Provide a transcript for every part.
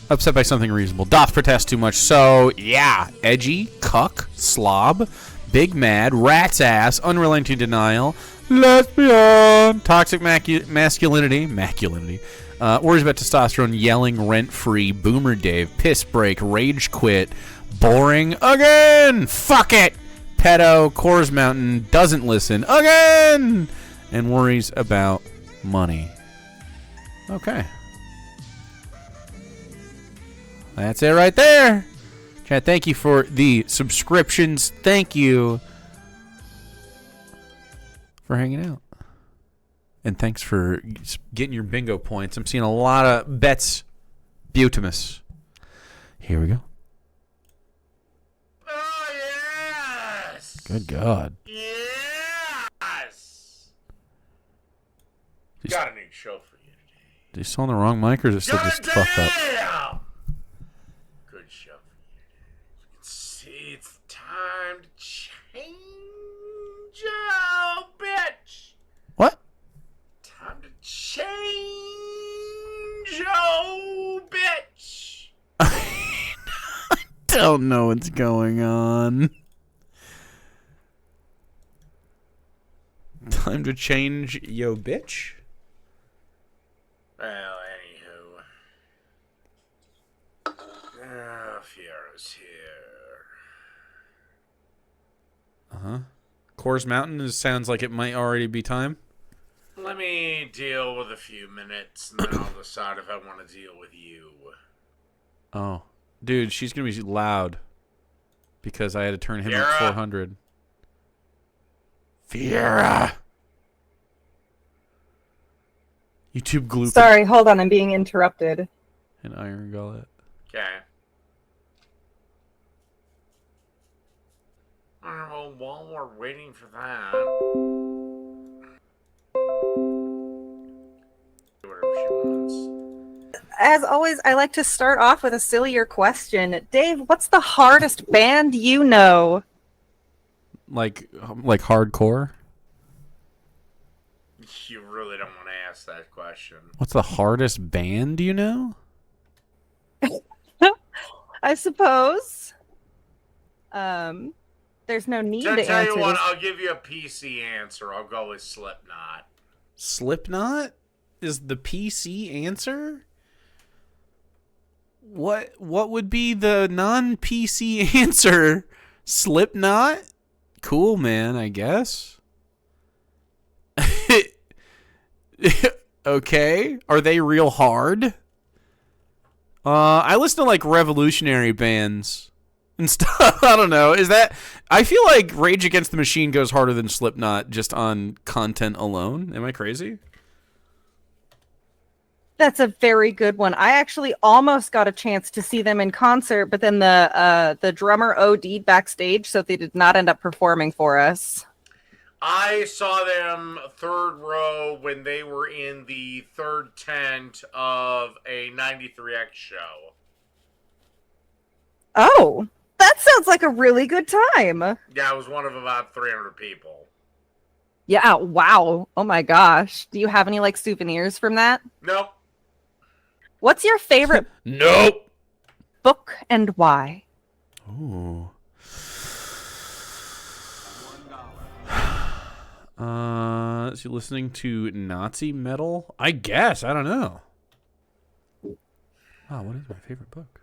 Upset by something reasonable. Doth protest too much. So, yeah. Edgy, cuck, slob, big mad, rat's ass, unrelenting denial, lesbian, toxic masculinity, worries about testosterone, yelling, rent-free, boomer Dave, piss break, rage quit, boring, again, fuck it, pedo, Coors Mountain, doesn't listen, again, and worries about money. Okay. That's it right there. Chat, thank you for the subscriptions. Thank you for hanging out. And thanks for getting your bingo points. I'm seeing a lot of bets. Butamus. Here we go. Oh, yes. Good God. Yes. Got a new show for you today. Did you still on the wrong mic or is it still just fucked up? Good show for you today. It's time to change, oh, bitch. What? Time to change, oh, bitch. I don't know what's going on. Time to change, yo, bitch. Well, anywho. Fiero's here. Uh-huh. Coors Mountain sounds like it might already be time. Let me deal with a few minutes, and then I'll decide if I want to deal with you. Oh. Dude, she's going to be loud. Because I had to turn him up 400. Fiera! YouTube gloop. Sorry, hold on, I'm being interrupted. An iron gullet. Okay. Alright, well, while we're waiting for that... whatever she wants. As always, I like to start off with a sillier question. Dave, what's the hardest band you know? Like hardcore? You really don't want to ask that question. What's the hardest band you know? I suppose. There's no need to answer tell you what, this. I'll give you a PC answer. I'll go with Slipknot. Slipknot is the PC answer? What would be the non-PC answer? Slipknot? Cool, man, I guess. Okay. Are they real hard? I listen to like revolutionary bands and stuff. I don't know. Is that... I feel like Rage Against the Machine goes harder than Slipknot just on content alone. Am I crazy? That's a very good one. I actually almost got a chance to see them in concert, but then the drummer OD'd backstage, so they did not end up performing for us. I saw them third row when they were in the third tent of a 93X show. Oh, that sounds like a really good time. Yeah, I was one of about 300 people. Yeah, wow. Oh my gosh. Do you have any like souvenirs from that? Nope. What's your favorite Nope. book and why? Ooh. Is he listening to Nazi metal? I guess. I don't know. Wow, what is my favorite book?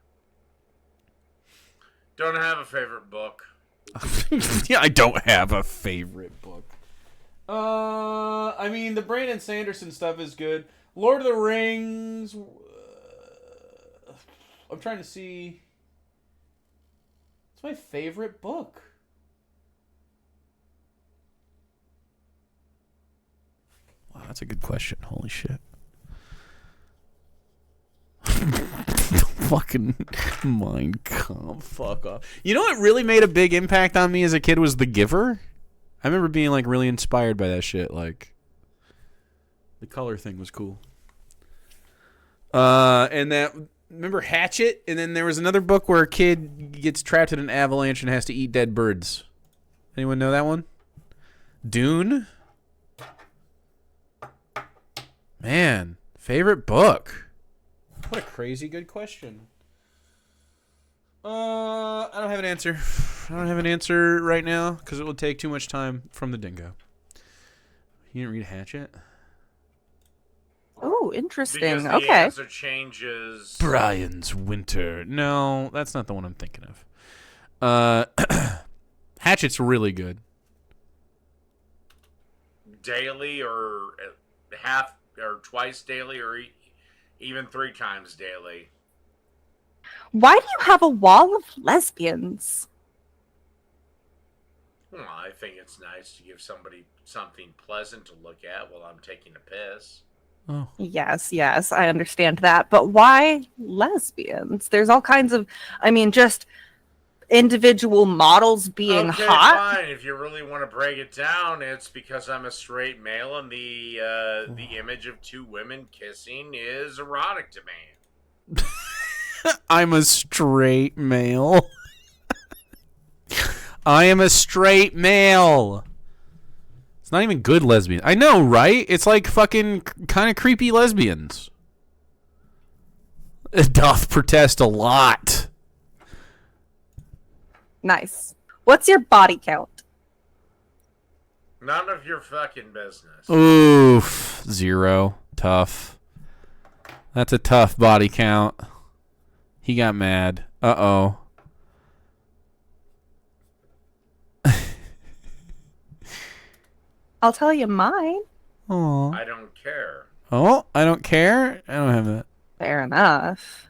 Don't have a favorite book. Yeah, I don't have a favorite book. I mean, the Brandon Sanderson stuff is good. Lord of the Rings. I'm trying to see. What's my favorite book? Wow, that's a good question. Holy shit. Fucking mind comp. Fuck off. You know what really made a big impact on me as a kid was The Giver? I remember being like really inspired by that shit. Like, the color thing was cool. And that, remember Hatchet? And then there was another book where a kid gets trapped in an avalanche and has to eat dead birds. Anyone know that one? Dune? Man, favorite book. What a crazy good question. I don't have an answer. I don't have an answer right now because it will take too much time from the Dingo. You didn't read Hatchet? Oh, interesting. Because the Okay. answer changes. Brian's Winter. No, that's not the one I'm thinking of. Hatchet's really good. Daily or half or twice daily or even 3 times daily. Why do you have a wall of lesbians? Well, I think it's nice to give somebody something pleasant to look at while I'm taking a piss. Oh. Yes, I understand that. But why lesbians? There's all kinds of, just individual models being Okay, hot. fine. If you really want to break it down, it's because I'm a straight male and the image of 2 women kissing is erotic to me. I'm a straight male. I am a straight male. It's not even good lesbian. I know, right? It's like fucking kind of creepy lesbians. It doth protest a lot. Nice. What's your body count? None of your fucking business. Oof. 0. Tough. That's a tough body count. He got mad. Uh-oh. I'll tell you mine. Aw. I don't care. Oh, I don't care? I don't have that. Fair enough.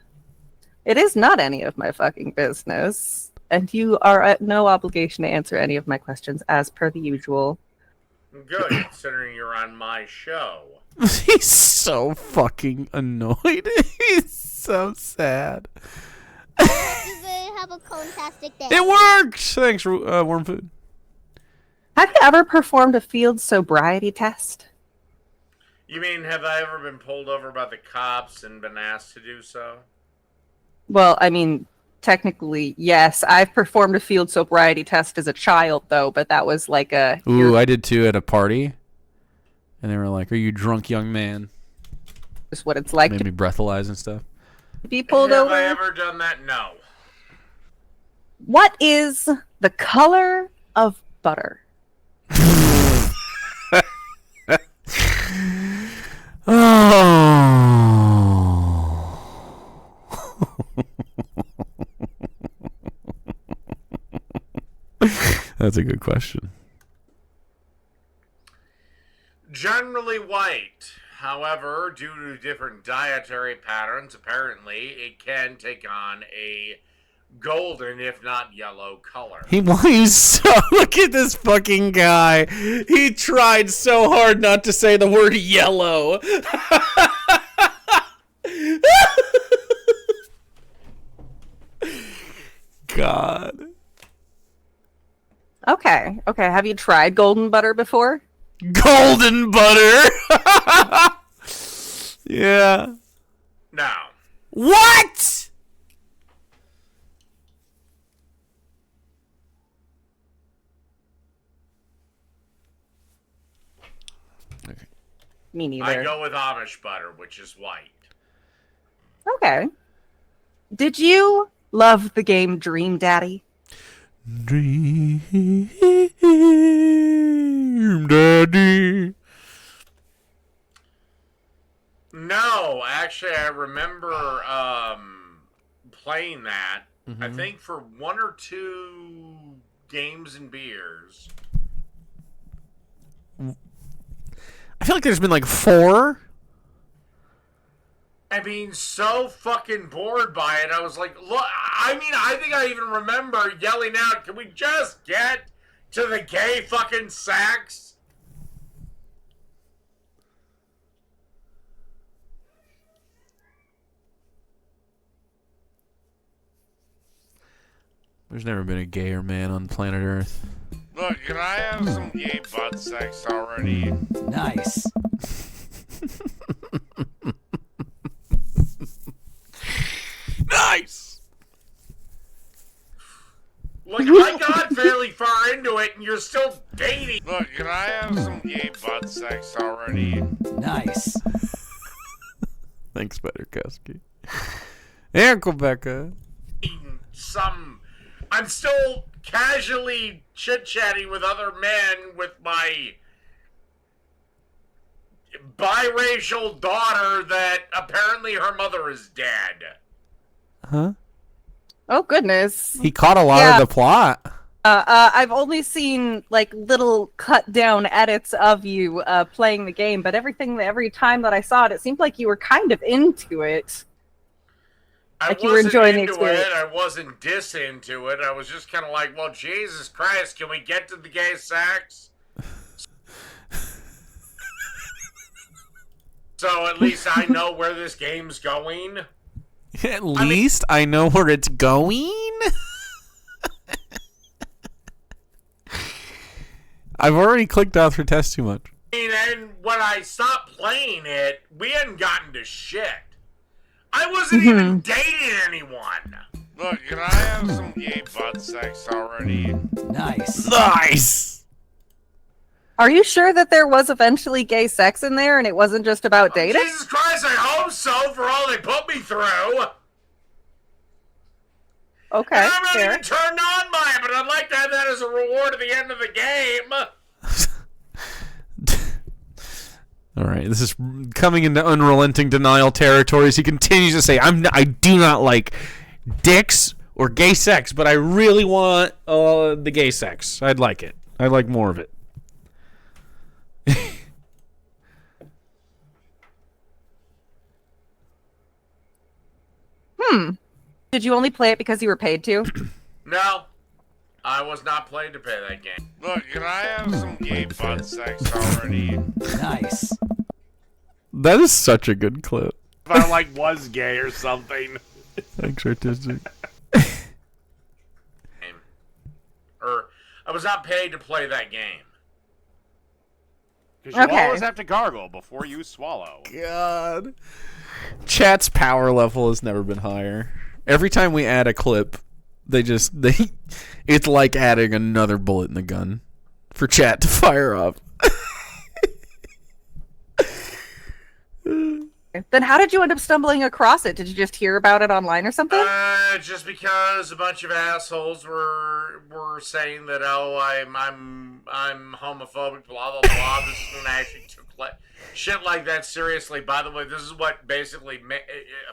It is not any of my fucking business. And you are at no obligation to answer any of my questions as per the usual. Good, considering you're on my show. He's so fucking annoyed. He's so sad. You will have a fantastic day. It works! Thanks, Worm Food. Have you ever performed a field sobriety test? You mean, have I ever been pulled over by the cops and been asked to do so? Well, technically, yes. I've performed a field sobriety test as a child, though, but that was like a... Ooh, I did too at a party. And they were like, "Are you drunk, young man?" Just what it's like Made to me breathalyze and stuff. be pulled Have over. I ever done that? No. What is the color of butter? That's a good question. Generally white. Hehowever, due to different dietary patterns, apparently, it can take on a golden, if not yellow, color. He's so... Look at this fucking guy. He tried so hard not to say the word yellow. God. Okay. Have you tried golden butter before? Golden butter. Yeah. No. What? Okay. Me neither. I go with Amish butter, which is white. Okay. Did you love the game Dream Daddy? Dream Daddy. No, actually, I remember playing that. I think for 1 or 2 games and beers. I feel like there's been like 4. I mean, so fucking bored by it. I was like, look, I think I even remember yelling out, can we just get to the gay fucking sax? There's never been a gayer man on planet Earth. Look, can I have some gay butt sex already? Nice. Nice! Like, I got fairly far into it, and you're still dating. Look, can I have some gay butt sex already? Nice. Thanks, Butterkowski. Yeah, Quebeca. I'm still casually chit-chatting with other men with my biracial daughter that apparently her mother is dead. Huh? Oh goodness. He caught a lot of the plot. I've only seen like little cut down edits of you playing the game, but every time that I saw it, it seemed like you were kind of into it. Like you were enjoying the experience. I wasn't into it. I was just kind of like, well, Jesus Christ, can we get to the gay sex? So at least I know where this game's going. At least I know where it's going. I've already clicked off for test too much. And when I stopped playing it, we hadn't gotten to shit. I wasn't even dating anyone. Look, can I have some gay butt sex already? Nice. Are you sure that there was eventually gay sex in there and it wasn't just about dating? Jesus Christ, I hope so for all they put me through. Okay, And I'm not fair. even turned on by it, but I'd like to have that as a reward at the end of the game. All right, this is coming into unrelenting denial territories. He continues to say, I do not like dicks or gay sex, but I really want the gay sex. I'd like it. I'd like more of it. Did you only play it because you were paid to? No, I was not playing to pay that game. Look, can I have some gay butt sex already? Nice. That is such a good clip. If I was gay or something. Thanks, artistic. Or I was not paid to play that game. Because you Okay. always have to gargle before you swallow. God. Chat's power level has never been higher. Every time we add a clip, it's like adding another bullet in the gun for chat to fire up. Then how did you end up stumbling across it? Did you just hear about it online or something? Just because a bunch of assholes were saying that I'm homophobic, blah blah blah. This is when I actually took shit like that seriously. By the way, this is what basically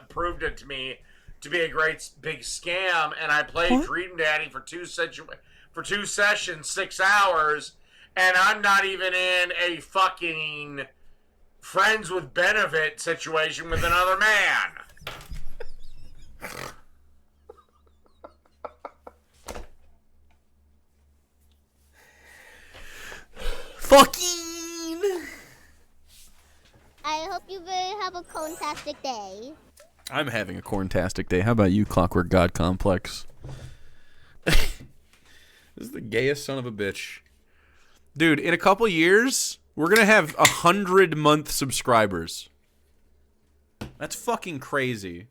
proved it to me to be a great big scam. And I played Dream Daddy for two sessions, 6 hours, and I'm not even in a fucking friends with benefit situation with another man. Fucking. I hope you will have a fantastic day. I'm having a corntastic day. How about you, Clockwork God Complex? This is the gayest son of a bitch. Dude, in a couple years, we're going to have 100-month subscribers. That's fucking crazy.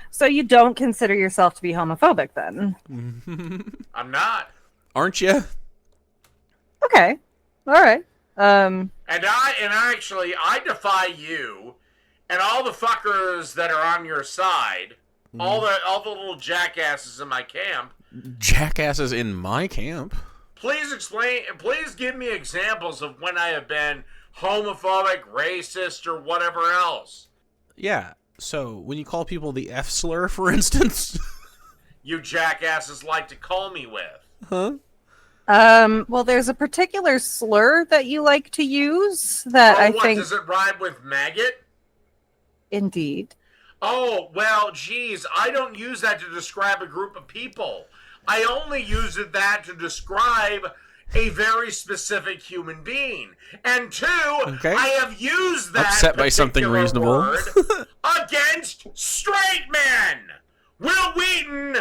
So you don't consider yourself to be homophobic then? I'm not. Aren't you? Okay. All right. And I defy you and all the fuckers that are on your side, all the little jackasses in my camp. Jackasses in my camp. Please give me examples of when I have been homophobic, racist, or whatever else. Yeah. So, when you call people the F slur, for instance. You jackasses like to call me with. Huh? Well, there's a particular slur that you like to use that I think... Does it rhyme with maggot? Indeed. Oh, well, geez, I don't use that to describe a group of people. I only use that to describe a very specific human being. And two, Okay. I have used that Upset by something particular reasonable. word against straight men. Will Wheaton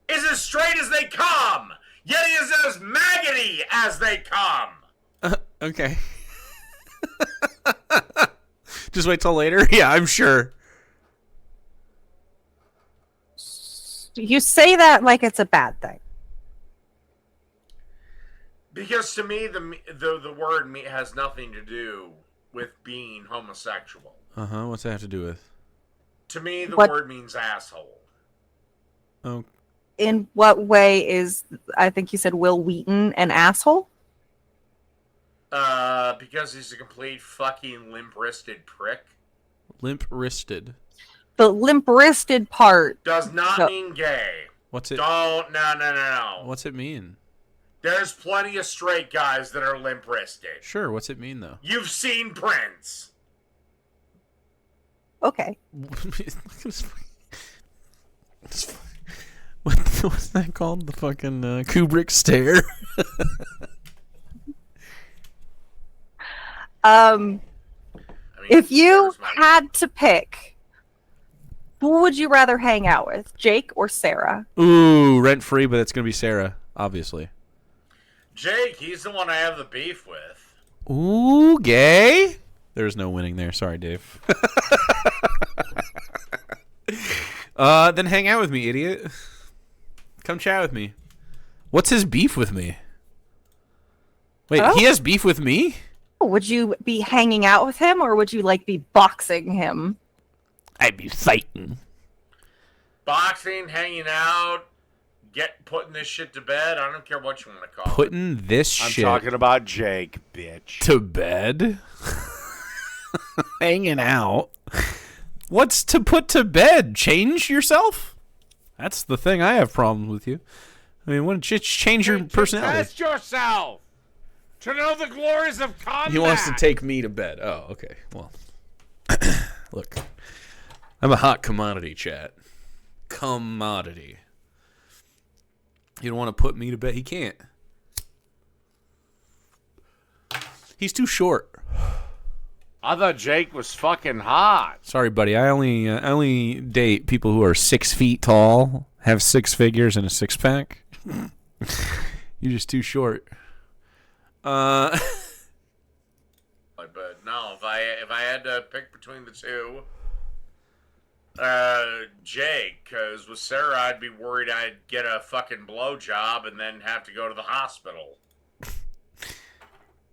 is as straight as they come, yet he is as maggoty as they come. Okay. Just wait till later? Yeah, I'm sure. You say that like it's a bad thing. Because to me, the word "me" has nothing to do with being homosexual. What's that have to do with? To me, the What- word means asshole. Oh, In what way is, I think you said Will Wheaton an asshole? Because he's a complete fucking limp-wristed prick. limp-wristed. The limp-wristed part. Does not No. mean gay. What's it? No. What's it mean? There's plenty of straight guys that are limp-wristed. Sure. What's it mean though? You've seen Prince. Okay. What's that called? The fucking Kubrick stare. I mean, If you there's my- had to pick, who would you rather hang out with, Jake or Sarah? Ooh, rent free, but it's gonna be Sarah, obviously. Jake, he's the one I have the beef with. Ooh, gay. There's no winning there. Sorry, Dave. Then hang out with me, idiot. Come chat with me. What's his beef with me? Wait, Oh. he has beef with me? Would you be hanging out with him, or would you be boxing him? I'd be fighting. Boxing, hanging out, putting this shit to bed. I don't care what you want to call it. Putting this I'm shit talking about Jake, bitch. to bed? Hanging out? What's to put to bed? Change yourself? That's the thing I have problems with you. I mean, why don't you change your personality? Test yourself to know the glories of combat. He wants to take me to bed. Oh, okay. Well, look, I'm a hot commodity, chat. Commodity. You don't want to put me to bed? He can't. He's too short. I thought Jake was fucking hot. Sorry, buddy. I only date people who are 6 feet tall, have six figures, and a six pack. You're just too short. But no, if I had to pick between the two, Jake, because with Sarah, I'd be worried I'd get a fucking blowjob and then have to go to the hospital.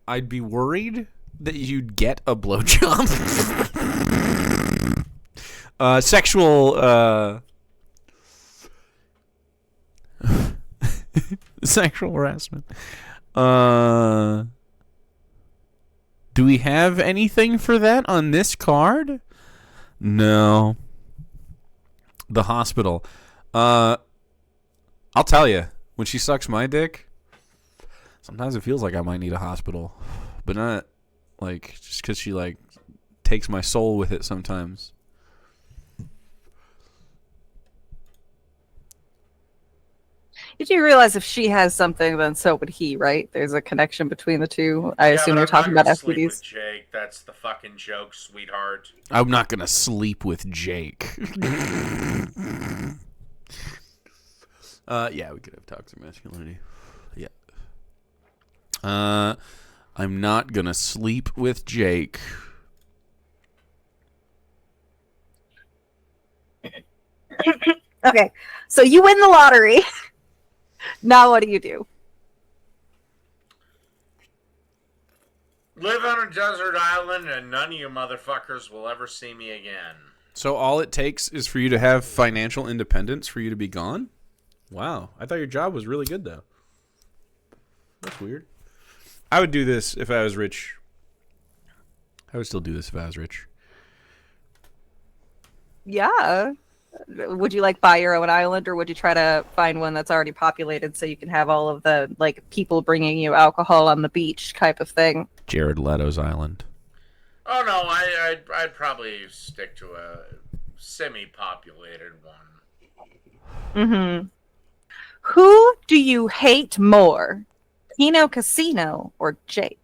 I'd be worried that you'd get a blowjob. Sexual sexual harassment. Do we have anything for that on this card? No. The hospital. I'll tell you, when she sucks my dick, sometimes it feels like I might need a hospital, but not just because she takes my soul with it sometimes. Did you realize if she has something, then so would he, right? There's a connection between the two. I assume but you're I'm not talking about gonna sleep STDs. with Jake, that's the fucking joke, sweetheart. I'm not gonna sleep with Jake. Yeah, we could have toxic masculinity. Yeah. I'm not gonna sleep with Jake. Okay, so you win the lottery. Now what do you do? Live on a desert island and none of you motherfuckers will ever see me again. So all it takes is for you to have financial independence for you to be gone? Wow. I thought your job was really good, though. That's weird. I would do this if I was rich. I would still do this if I was rich. Yeah. Would you buy your own island, or would you try to find one that's already populated so you can have all of the people bringing you alcohol on the beach type of thing? Jared Leto's island. Oh no, I'd probably stick to a semi-populated one. Mm-hmm. Who do you hate more, Kino Casino or Jake?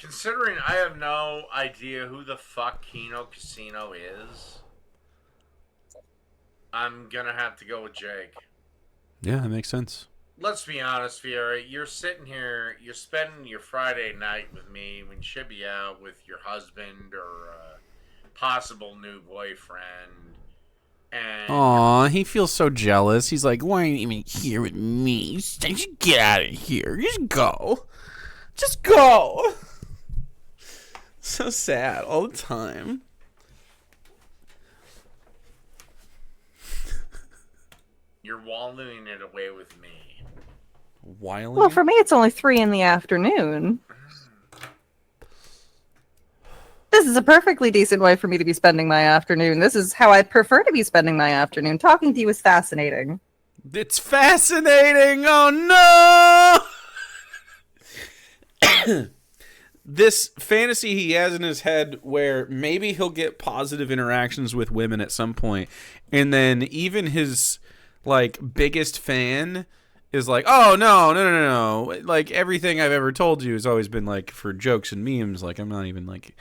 Considering I have no idea who the fuck Kino Casino is, I'm gonna have to go with Jake. Yeah, that makes sense. Let's be honest, Fiera. You're sitting here, you're spending your Friday night with me when you should be out with your husband or a possible new boyfriend. And Aw, he feels so jealous. He's like, why aren't you even here with me? You should get out of here. Just go. Just go. So sad all the time. you're wallowing it away with me. Whiling? Well, for me, it's only 3 in the afternoon. This is a perfectly decent way for me to be spending my afternoon. This is how I prefer to be spending my afternoon. Talking to you is fascinating. It's fascinating. Oh no. This fantasy he has in his head where maybe he'll get positive interactions with women at some point, and then even his like biggest fan is like, oh no, like everything I've ever told you has always been like for jokes and memes. Like I'm not even like,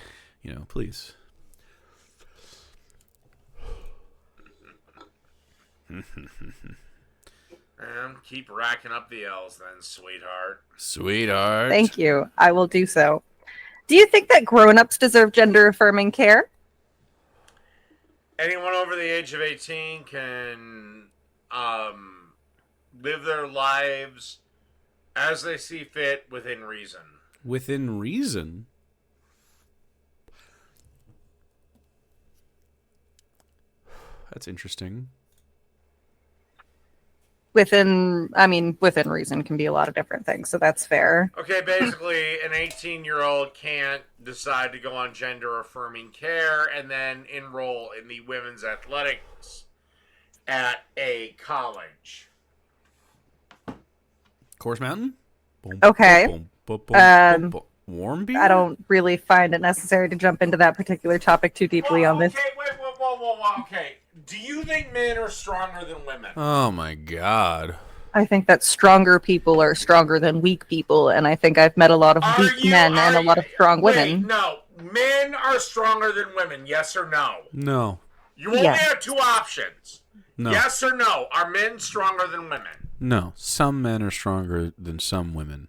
please. Keep racking up the L's then, sweetheart. Sweetheart. Thank you. I will do so. Do you think that grown-ups deserve gender-affirming care? Anyone over the age of 18 can live their lives as they see fit within reason. Within reason? That's interesting. Within reason can be a lot of different things, so that's fair. Okay, basically, an 18-year-old can't decide to go on gender-affirming care and then enroll in the women's athletics at a college. Course Mountain? Okay. Warm beer? I don't really find it necessary to jump into that particular topic too deeply on this. Okay, whoa. Okay, do you think men are stronger than women? Oh my god. I think that stronger people are stronger than weak people, and I think I've met a lot of weak men and a lot of strong women. No, men are stronger than women, yes or no? No. You only have 2 options. No. Yes or no? Are men stronger than women? No. Some men are stronger than some women.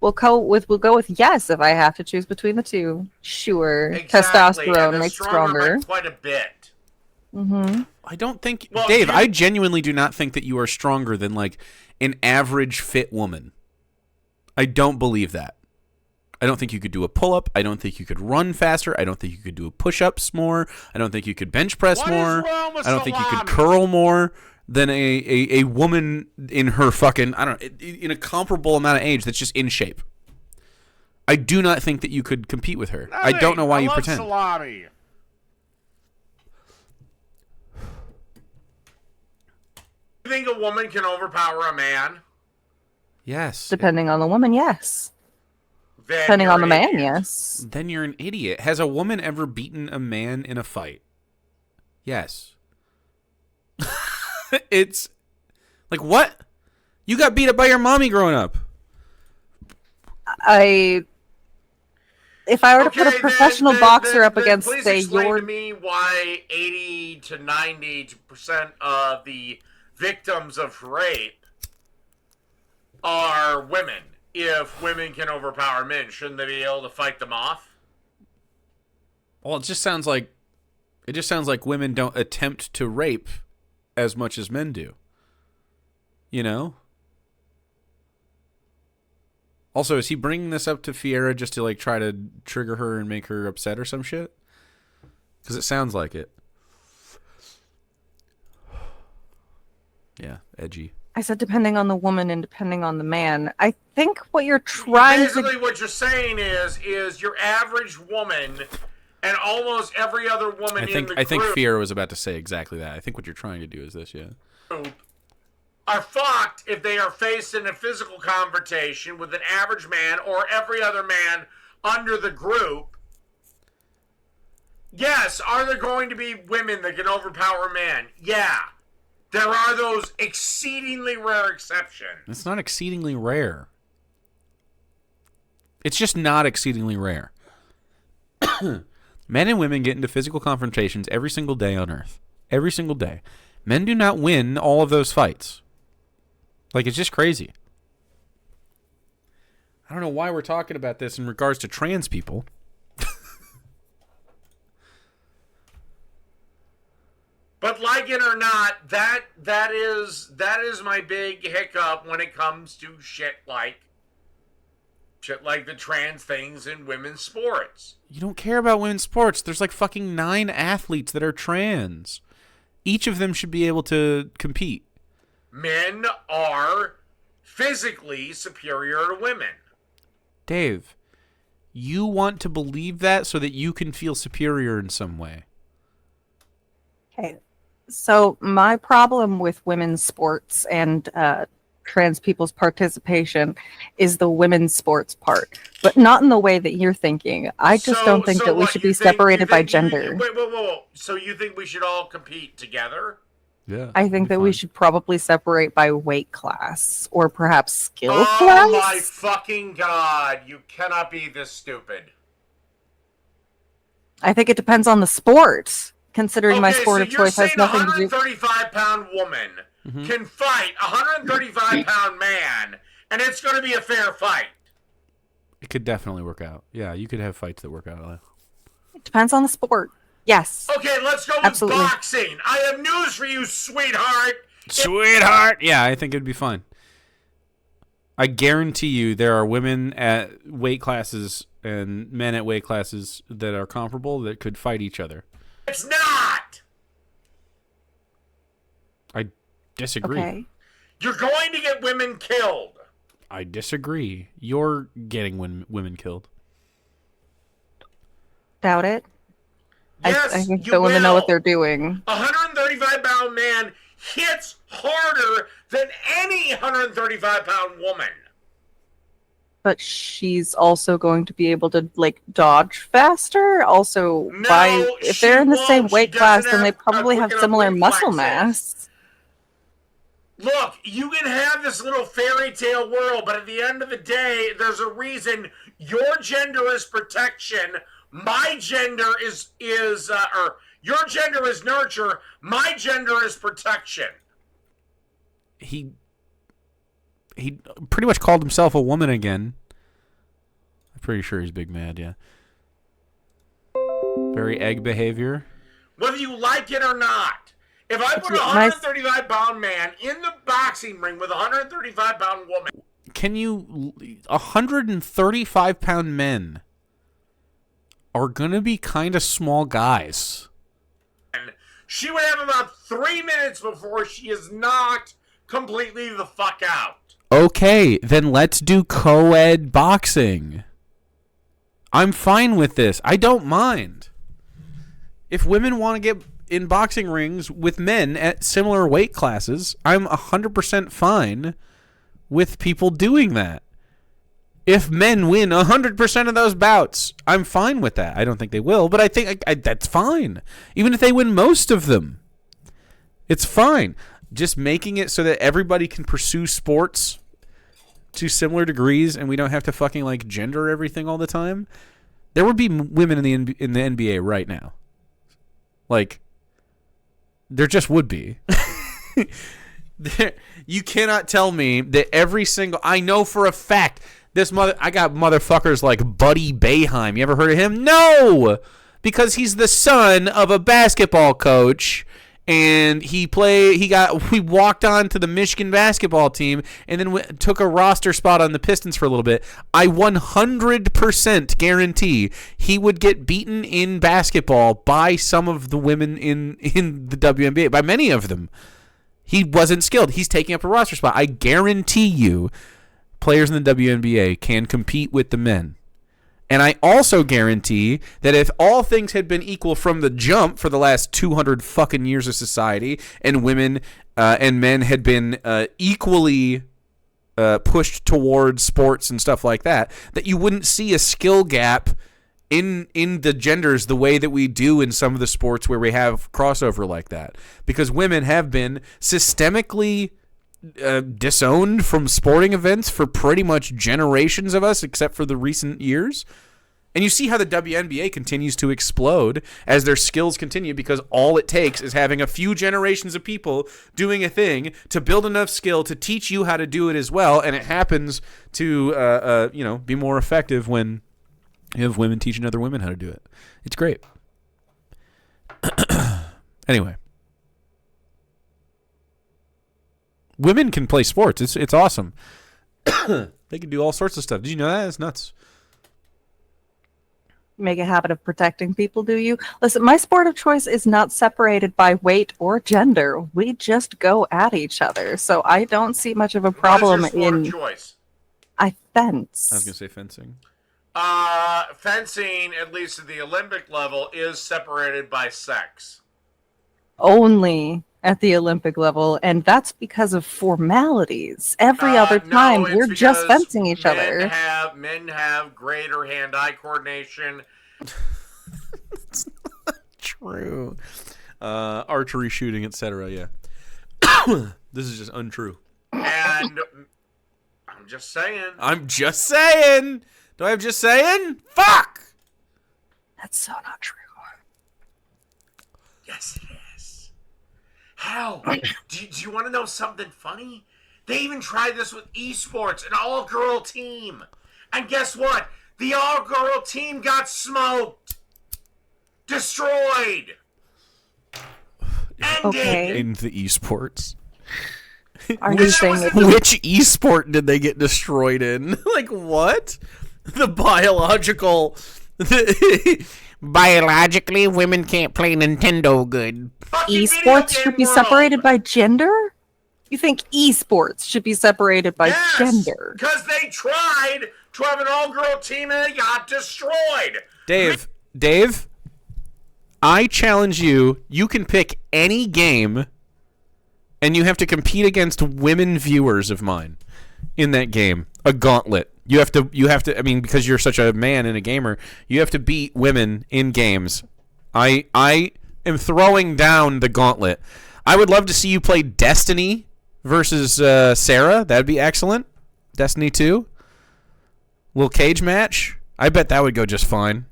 We'll go with yes if I have to choose between the two. Sure. Exactly. Testosterone makes stronger. By quite a bit. Mm-hmm. I don't think... Well, Dave, I genuinely do not think that you are stronger than, like, an average fit woman. I don't believe that. I don't think you could do a pull-up. I don't think you could run faster. I don't think you could do push-ups more. I don't think you could bench press more. I don't think you could curl more than a woman in her fucking, in a comparable amount of age that's just in shape. I do not think that you could compete with her. I don't know why you pretend. Salami. You think a woman can overpower a man? Yes. Depending on the woman, yes. Then Depending you're on the an man, idiot. yes. Then you're an idiot. Has a woman ever beaten a man in a fight? Yes. It's like, what? You got beat up by your mommy growing up. If I were to put a Okay, professional then boxer up against, please say, explain to me why 80 to 90% of the victims of rape are women. If women can overpower men, shouldn't they be able to fight them off? Well, it just sounds like women don't attempt to rape as much as men do. You know? Also, is he bringing this up to Fiera just to, like, try to trigger her and make her upset or some shit? Because it sounds like it. Yeah, edgy. I said depending on the woman and depending on the man. I think what you're trying Basically, to... what you're saying is your average woman and almost every other woman in the I think group Fiera was about to say exactly that. I think what you're trying to do is this, yeah. are fucked if they are faced in a physical confrontation with an average man or every other man under the group. Yes, are there going to be women that can overpower men? Yeah. There are those exceedingly rare exceptions. It's not exceedingly rare. It's just not exceedingly rare. Men and women get into physical confrontations every single day on Earth. Every single day. Men do not win all of those fights. Like, it's just crazy. I don't know why we're talking about this in regards to trans people. But like it or not, that is my big hiccup when it comes to shit like the trans things in women's sports. You don't care about women's sports. There's like fucking 9 athletes that are trans. Each of them should be able to compete. Men are physically superior to women. Dave, you want to believe that so that you can feel superior in some way. Okay. So my problem with women's sports and trans people's participation is the women's sports part, but not in the way that you're thinking. I just don't think that we should be separated by gender. Wait. So you think we should all compete together? Yeah. I think that we should probably separate by weight class or perhaps skill class. Oh my fucking god, you cannot be this stupid. I think it depends on the sport, considering my sport of choice has nothing to do. A 135-pound woman can fight a 135-pound man, and it's going to be a fair fight. It could definitely work out. Yeah, you could have fights that work out. It depends on the sport. Yes. Okay, let's go with boxing. I have news for you, sweetheart. Sweetheart! Yeah, I think it'd be fun. I guarantee you there are women at weight classes and men at weight classes that are comparable that could fight each other. It's not! I disagree. Okay. You're going to get women killed. I disagree. You're getting women killed. Doubt it. Yes, I think you the women will. know what they're doing. A 135-pound man hits harder than any 135-pound woman. But she's also going to be able to dodge faster. Also, No, if they're in the same won't. weight She class, doesn't then they have probably have quick enough similar muscle reflexes. mass. Look, you can have this little fairy tale world, but at the end of the day, there's a reason your gender is protection, my gender is or your gender is nurture, my gender is protection. He pretty much called himself a woman again. I'm pretty sure he's big mad, yeah. Very egg behavior. Whether you like it or not. If I put a 135-pound man in the boxing ring with a 135-pound woman... Can you... 135-pound men are going to be kind of small guys. She would have about 3 minutes before she is knocked completely the fuck out. Okay, then let's do co-ed boxing. I'm fine with this. I don't mind. If women want to get in boxing rings with men at similar weight classes, I'm 100% fine with people doing that. If men win 100% of those bouts, I'm fine with that. I don't think they will, but I think that's fine. Even if they win most of them, it's fine. Just making it so that everybody can pursue sports to similar degrees and we don't have to fucking gender everything all the time. There would be women in the NBA right now. There just would be. You cannot tell me that every single... I know for a fact I got motherfuckers like Buddy Boeheim. You ever heard of him? No! Because he's the son of a basketball coach, and he walked on to the Michigan basketball team and then took a roster spot on the Pistons for a little bit. I 100% guarantee he would get beaten in basketball by some of the women in the WNBA, by many of them. He wasn't skilled. He's taking up a roster spot. I guarantee you players in the WNBA can compete with the men. And I also guarantee that if all things had been equal from the jump for the last 200 fucking years of society, and women and men had been equally pushed towards sports and stuff like that, that you wouldn't see a skill gap in the genders the way that we do in some of the sports where we have crossover like that. Because women have been systemically disowned from sporting events for pretty much generations of us, except for the recent years. And you see how the WNBA continues to explode as their skills continue, because all it takes is having a few generations of people doing a thing to build enough skill to teach you how to do it as well, and it happens to be more effective when you have women teaching other women how to do it. It's great. Anyway, Women can play sports. It's awesome. They can do all sorts of stuff. Did you know that? It's nuts. Make a habit of protecting people, do you? Listen, my sport of choice is not separated by weight or gender. We just go at each other. So I don't see much of a problem What is your sport in... of choice? I fence. I was going to say fencing. Fencing, at least at the Olympic level, is separated by sex. Only at the Olympic level, and that's because of formalities. Every other time, No, we're it's just because fencing each other. Men have greater hand-eye coordination. It's not true. Archery, shooting, etc. Yeah. This is just untrue. And I'm just saying. I'm just saying. Do I have just saying? Fuck. That's so not true. Yes, it is. Hell, do you want to know something funny? They even tried this with esports, an all-girl team. And guess what? The all-girl team got smoked. Destroyed. Ended. Okay. In the esports. Are you saying it? Which esport did they get destroyed in? Like what? The biological. Biologically, women can't play Nintendo good. Fucking video Esports game should be world. separated by gender? You think esports should be separated by Yes, gender? because they tried to have an all-girl team and they got destroyed. Dave, I challenge you. You can pick any game, and you have to compete against women viewers of mine in that game. A gauntlet. You have to. I mean, because you're such a man and a gamer, you have to beat women in games. I am throwing down the gauntlet. I would love to see you play Destiny versus Sarah. That'd be excellent. Destiny 2. Little cage match. I bet that would go just fine.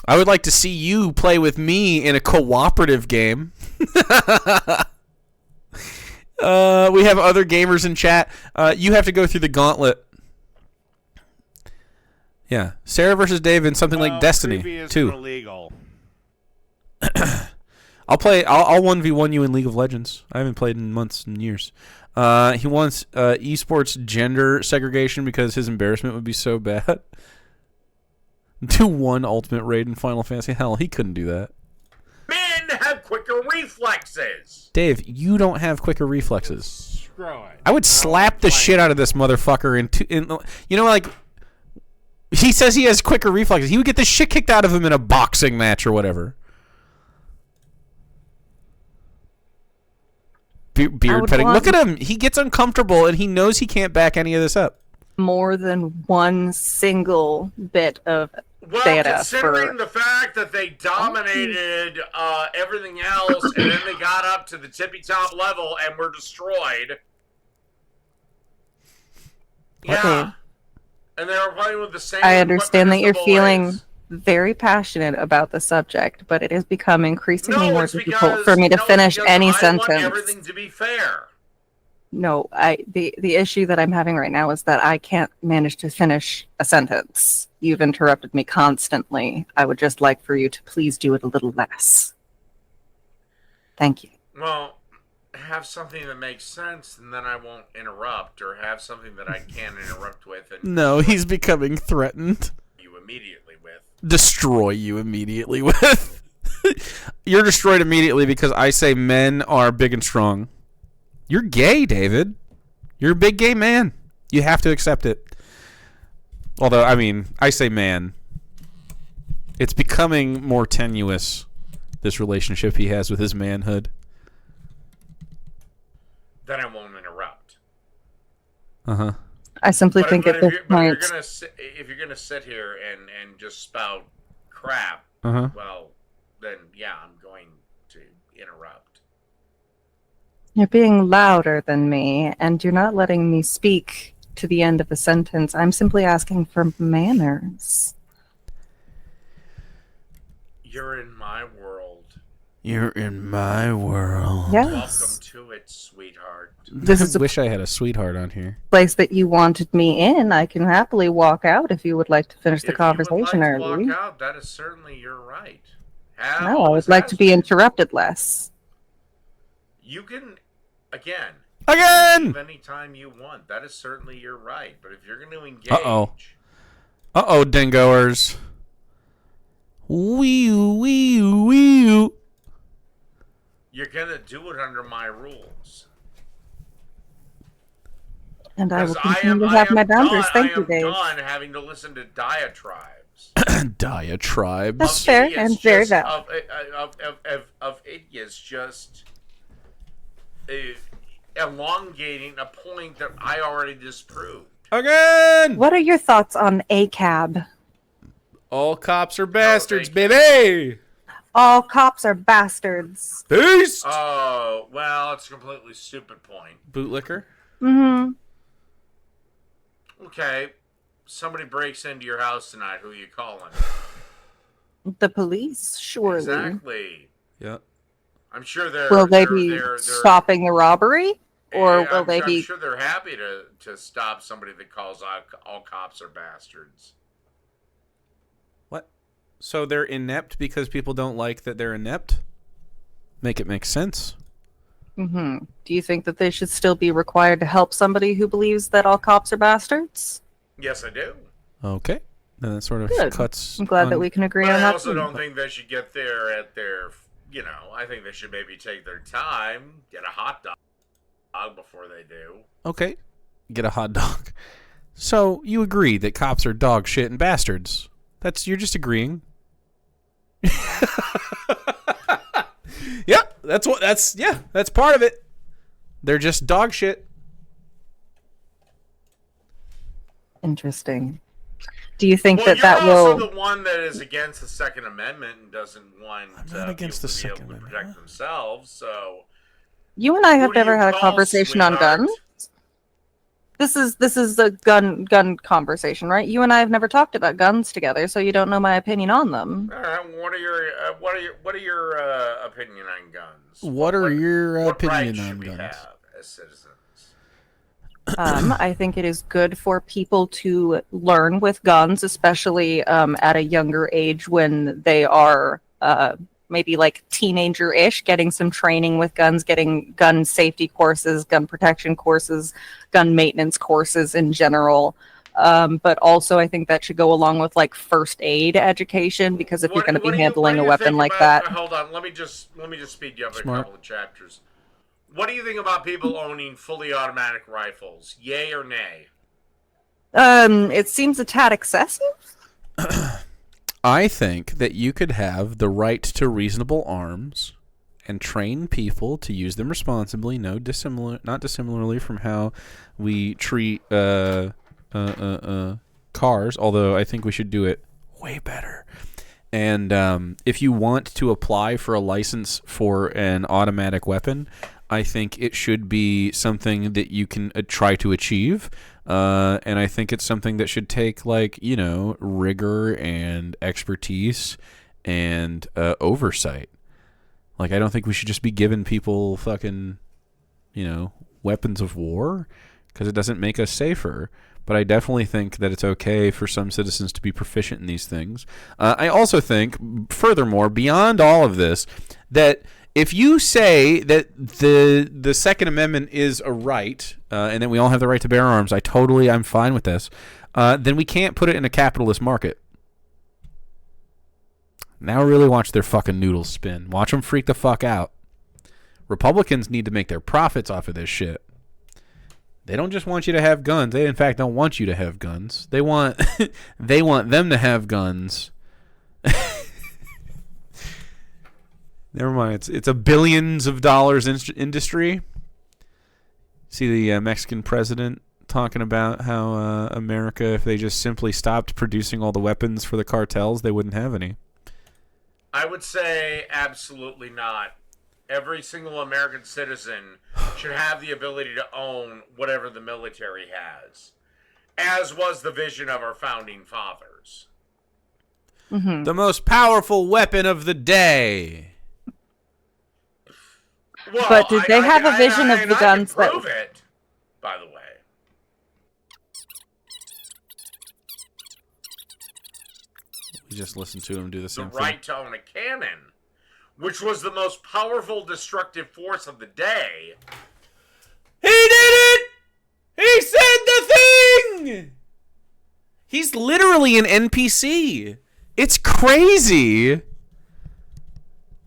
I would like to see you play with me in a cooperative game. We have other gamers in chat. You have to go through the gauntlet. Yeah, Sarah versus Dave in something like Destiny 2. Illegal. I'll 1v1 you in League of Legends. I haven't played in months and years. He wants esports gender segregation because his embarrassment would be so bad. Do one ultimate raid in Final Fantasy. Hell, he couldn't do that. Men have quicker reflexes. Dave, you don't have quicker reflexes. Screw it. I would slap the shit out of this motherfucker you know, like, he says he has quicker reflexes. He would get the shit kicked out of him in a boxing match or whatever. Beard petting. Look at him. He gets uncomfortable and he knows he can't back any of this up. More than one single bit of Well, data considering for... the fact that they dominated everything else and then they got up to the tippy top level and were destroyed. Yeah. And they were playing with the same. I understand that equipment you're as the feeling boys. very passionate about the subject, but it has become increasingly No, more it's difficult because, for me to finish because any I sentence. want everything to be fair. No, the issue that I'm having right now is that I can't manage to finish a sentence. You've interrupted me constantly. I would just like for you to please do it a little less. Thank you. Well, have something that makes sense, and then I won't interrupt, or have something that I can interrupt with, and No, he's becoming threatened. you immediately with. Destroy you immediately with. You're destroyed immediately because I say men are big and strong. You're gay, David. You're a big gay man. You have to accept it. Although, I mean, I say man. It's becoming more tenuous, this relationship he has with his manhood. Then I won't interrupt. Uh-huh. I simply think at this point... If you're gonna sit here and just spout crap, Uh-huh. well, then yeah, I'm going to interrupt. You're being louder than me, and you're not letting me speak to the end of a sentence. I'm simply asking for manners. You're in my world. You're in my world. Yes. Welcome to it, sweetheart. This is I a wish I had a sweetheart on here. place that you wanted me in. I can happily walk out if you would like to finish the conversation If you would like early. to walk out, that is certainly your right. Have No, I always would like has to be been. interrupted less. You can, again, Again! anytime you want. That is certainly your right. But if you're going to engage, Uh-oh, dingoers. Wee-oo. you're going to do it under my rules. And I will Because continue to have my boundaries. Thank you, Dave. I am done having to listen to diatribes. Diatribes. That's fair and very valid. Of idiots just elongating a point that I already disproved. Again! What are your thoughts on ACAB? All cops are bastards, baby! All cops are bastards. Beast! Oh, well, it's a completely stupid point. Bootlicker? Mm-hmm. Okay, somebody breaks into your house tonight. Who are you calling? The police, surely. Exactly. Yep. I'm sure they're... Will they be stopping the robbery? Or will they be... I'm sure they're happy to stop somebody that calls all cops are bastards. What? So they're inept because people don't like that they're inept? Make it make sense. Mm-hmm. Do you think that they should still be required to help somebody who believes that all cops are bastards? Yes, I do. Okay. Then that sort of cuts... I'm glad that we can agree on that. I also don't think they should get there at their... You know, I think they should maybe take their time, get a hot dog before they do. Okay. Get a hot dog. So, you agree that cops are dog shit and bastards. You're just agreeing. Yep, that's part of it. They're just dog shit. Interesting. Do you think that you're will... also the one that is against the Second Amendment and doesn't want not against the people to be Second able to Amendment. protect themselves, so... You and I have Who do never you had a call, conversation on sweetheart? guns. This is a gun conversation, right? You and I have never talked about guns together, so you don't know my opinion on them. All right, what are your opinion on guns? What are your what opinion rights on should we guns? have as citizens? I think it is good for people to learn with guns, especially at a younger age when they are maybe like teenager-ish, getting some training with guns, getting gun safety courses, gun protection courses, gun maintenance courses in general. But also I think that should go along with like first aid education, because if you're going to be handling a weapon like that... Hold on, let me just speed you up Smart. a couple of chapters. What do you think about people owning fully automatic rifles? Yay or nay? It seems a tad excessive. I think that you could have the right to reasonable arms and train people to use them responsibly, not dissimilarly from how we treat cars, although I think we should do it way better. And if you want to apply for a license for an automatic weapon, I think it should be something that you can try to achieve. And I think it's something that should take, rigor and expertise and oversight. Like, I don't think we should just be giving people fucking, weapons of war, because it doesn't make us safer. But I definitely think that it's okay for some citizens to be proficient in these things. I also think, furthermore, beyond all of this, that if you say that the Second Amendment is a right, and that we all have the right to bear arms, I'm fine with this, then we can't put it in a capitalist market. Now really watch their fucking noodles spin. Watch them freak the fuck out. Republicans need to make their profits off of this shit. They don't just want you to have guns. They, in fact, don't want you to have guns. They want they want them to have guns. Never mind. It's a billions of dollars industry. See the Mexican president talking about how America, if they just simply stopped producing all the weapons for the cartels, they wouldn't have any. I would say absolutely not. Every single American citizen should have the ability to own whatever the military has, as was the vision of our founding fathers. Mm-hmm. The most powerful weapon of the day. Well, But did they have a vision of the guns I that... can prove it, by the way. You just listen to him do the The same right to own a cannon which was the most powerful destructive force of the day. He did it! He said the thing! He's literally an NPC. It's crazy.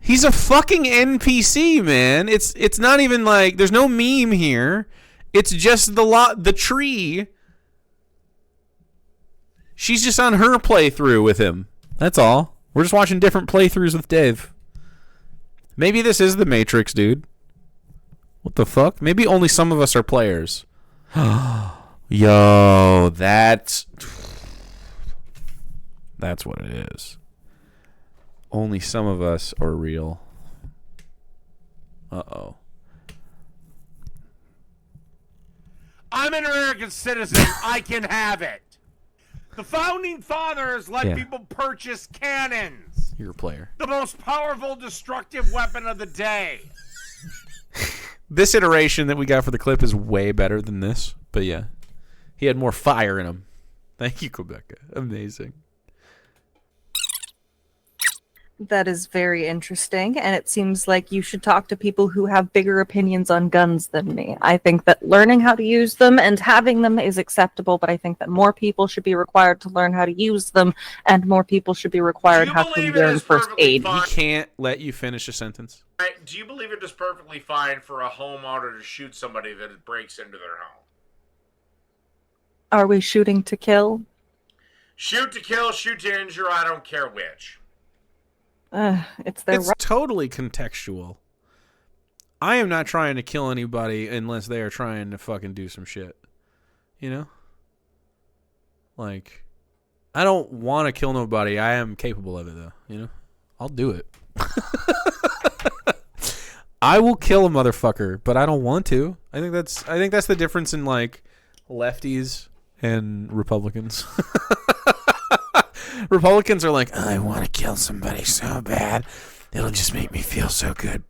He's a fucking NPC, man. It's not even like there's no meme here. It's just the tree. She's just on her playthrough with him. That's all. We're just watching different playthroughs with Dave. Maybe this is the Matrix, dude. What the fuck? Maybe only some of us are players. Yo, that's what it is. Only some of us are real. Uh-oh. I'm an American citizen. I can have it. The founding fathers let people purchase cannons. You're a player. The most powerful destructive weapon of the day. This iteration that we got for the clip is way better than this. But yeah, he had more fire in him. Thank you, Quebeca. Amazing. That is very interesting, and it seems like you should talk to people who have bigger opinions on guns than me. I think that learning how to use them and having them is acceptable, but I think that more people should be required to learn how to use them, and more people should be required to have to learn first aid. He can't let you finish a sentence. Do you believe it is perfectly fine for a homeowner to shoot somebody that breaks into their home? Are we shooting to kill? Shoot to kill, shoot to injure, I don't care which. It's their right. Totally contextual. I am not trying to kill anybody unless they are trying to fucking do some shit. You know? Like, I don't want to kill nobody. I am capable of it, though. You know? I'll do it. I will kill a motherfucker, but I don't want to. I think that's the difference in, like, lefties and Republicans. Republicans are like, I want to kill somebody so bad. It'll just make me feel so good.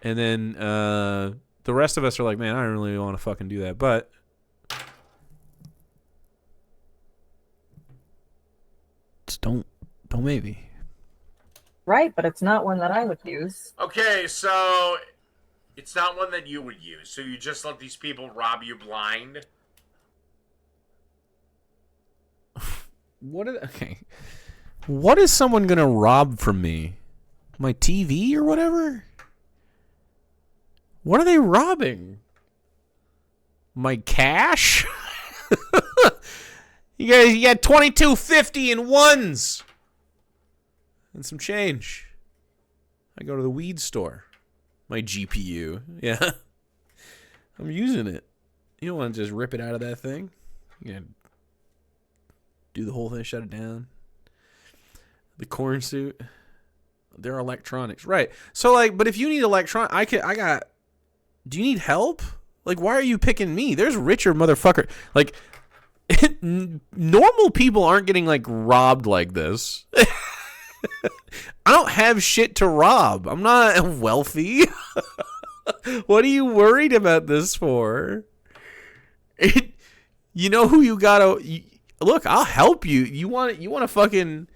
And then the rest of us are like, man, I don't really want to fucking do that. But just don't maybe. Right, but it's not one that I would use. Okay, so it's not one that you would use. So you just let these people rob you blind? What is someone gonna rob from me? My TV or whatever? What are they robbing? My cash? You got $22.50 in ones and some change. I go to the weed store. My GPU, yeah. I'm using it. You don't want to just rip it out of that thing. You gotta do the whole thing, shut it down. The corn suit. They're electronics. Right. So, like, but if you need do you need help? Like, why are you picking me? There's richer motherfucker. Like, normal people aren't getting, like, robbed like this. I don't have shit to rob. I'm not wealthy. What are you worried about this for? You know who you gotta... Look, I'll help you. You want to fucking...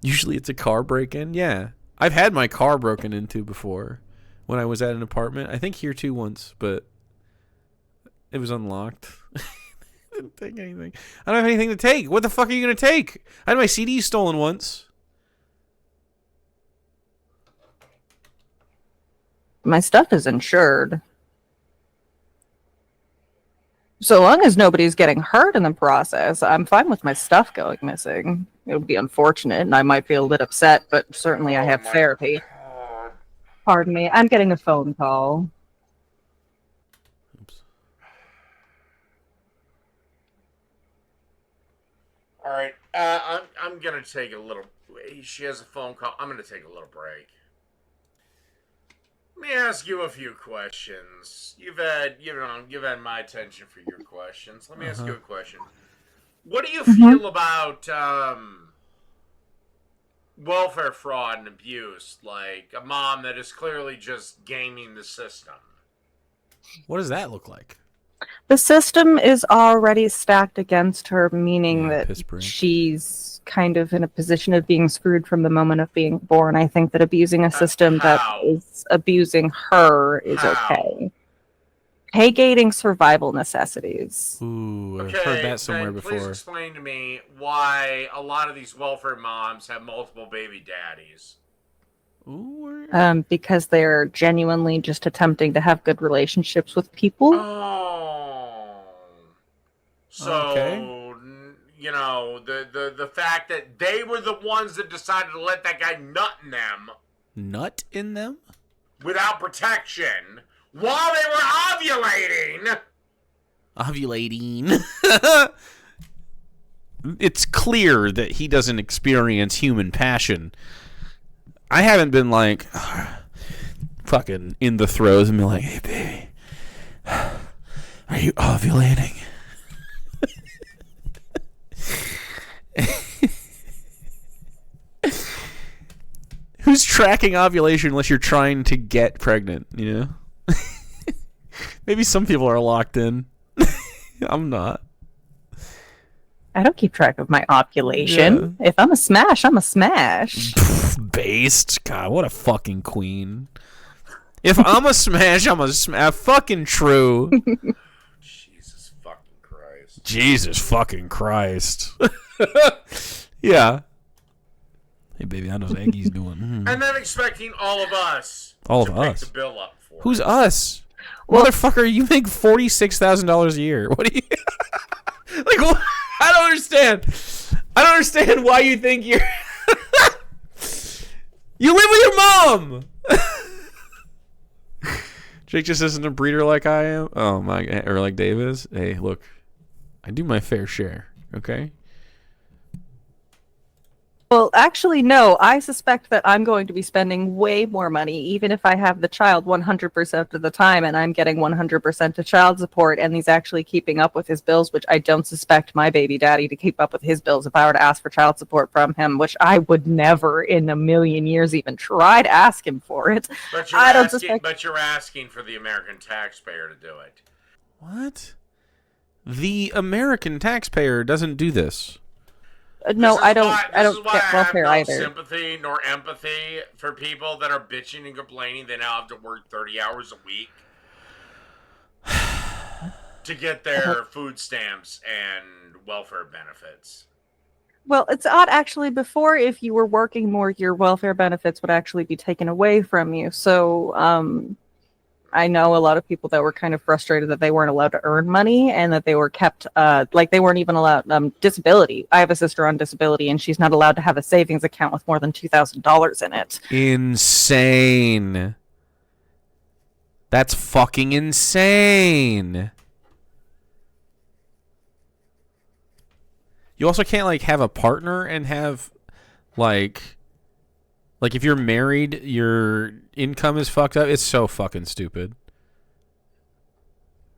Usually it's a car break-in. Yeah. I've had my car broken into before when I was at an apartment. I think here too once, but it was unlocked. I didn't take anything. I don't have anything to take. What the fuck are you going to take? I had my CD stolen once. My stuff is insured. So long as nobody's getting hurt in the process, I'm fine with my stuff going missing. It would be unfortunate, and I might feel a bit upset, but certainly I have therapy. Pardon me, I'm getting a phone call. Oops. All right, I'm gonna take a little... She has a phone call. I'm gonna take a little break. Let me ask you a few questions. You've had my attention for your questions. Let me ask you a question. What do you feel about welfare fraud and abuse? Like a mom that is clearly just gaming the system. What does that look like? The system is already stacked against her, meaning Yeah, that piss break. she's kind of in a position of being screwed from the moment of being born. I think that abusing a system that how? is abusing her is How? okay. Pay gating survival necessities. Ooh, I've Okay, heard that somewhere then please before. explain to me why a lot of these welfare moms have multiple baby daddies. Ooh. Because they're genuinely just attempting to have good relationships with people. Oh. So, Okay. you know, the fact that they were the ones that decided to let that guy nut in them Nut in them? without protection while they were ovulating. Ovulating. It's clear that he doesn't experience human passion. I haven't been like fucking in the throes and be like, hey baby, are you ovulating? Who's tracking ovulation unless you're trying to get pregnant, you know? Maybe some people are locked in. I'm not. I don't keep track of my ovulation. If I'm a smash, I'm a smash. Based. God, what a fucking queen. If I'm a smash, I'm a smash. Fucking true. Jesus fucking Christ. Jesus fucking Christ. Yeah. Hey, baby, how those Aggies doing? And then expecting all of us All to of pick us? the bill up for Who's it. us? Well- Motherfucker, you make $46,000 a year. What do you... like, what? I don't understand. I don't understand why you think you're... You live with your mom! Jake just isn't a breeder like I am. Oh, my... Or like Dave is. Hey, look. I do my fair share, okay? Well, actually, no. I suspect that I'm going to be spending way more money, even if I have the child 100% of the time, and I'm getting 100% of child support, and he's actually keeping up with his bills, which I don't suspect my baby daddy to keep up with his bills if I were to ask for child support from him, which I would never in a million years even try to ask him for it. But you're, I don't asking, suspect. but you're asking for the American taxpayer to do it. What? The American taxpayer doesn't do this. No, This is I don't. why- I This don't is why get I have welfare no either. sympathy nor empathy for people that are bitching and complaining they now have to work 30 hours a week to get their food stamps and welfare benefits. Well, it's odd actually. Before, if you were working more, your welfare benefits would actually be taken away from you. So, I know a lot of people that were kind of frustrated that they weren't allowed to earn money and that they were kept, like they weren't even allowed disability. I have a sister on disability, and she's not allowed to have a savings account with more than $2,000 in it. Insane. That's fucking insane. You also can't like have a partner and have like if you're married, your income is fucked up. It's so fucking stupid.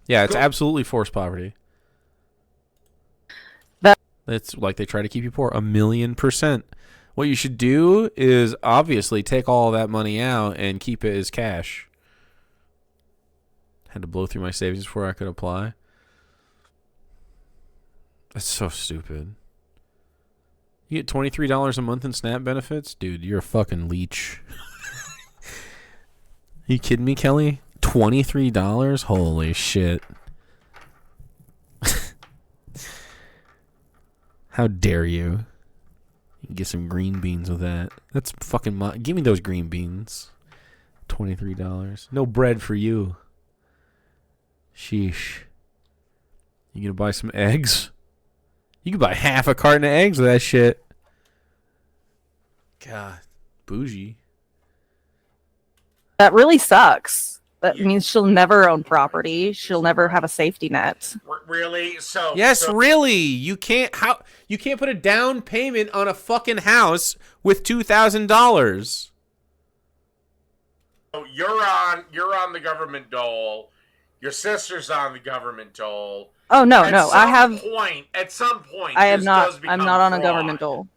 Yeah, it's absolutely forced poverty. It's like they try to keep you poor 1,000,000%. What you should do is obviously take all that money out and keep it as cash. Had to blow through my savings before I could apply. That's so stupid. You get $23 a month in SNAP benefits? Dude, you're a fucking leech. You kidding me, Kelly? $23? Holy shit. How dare you? You can get some green beans with that. That's fucking give me those green beans. $23. No bread for you. Sheesh. You gonna buy some eggs? You can buy half a carton of eggs with that shit. God. Bougie. That really sucks. That means she'll never own property. She'll never have a safety net. Really? So Yes, so, really. You can't put a down payment on a fucking house with $2,000. so you're on the government dole. Your sister's on the government dole. Oh no, At no. At some point, I am this not. does I'm become not on a fraud. government dole.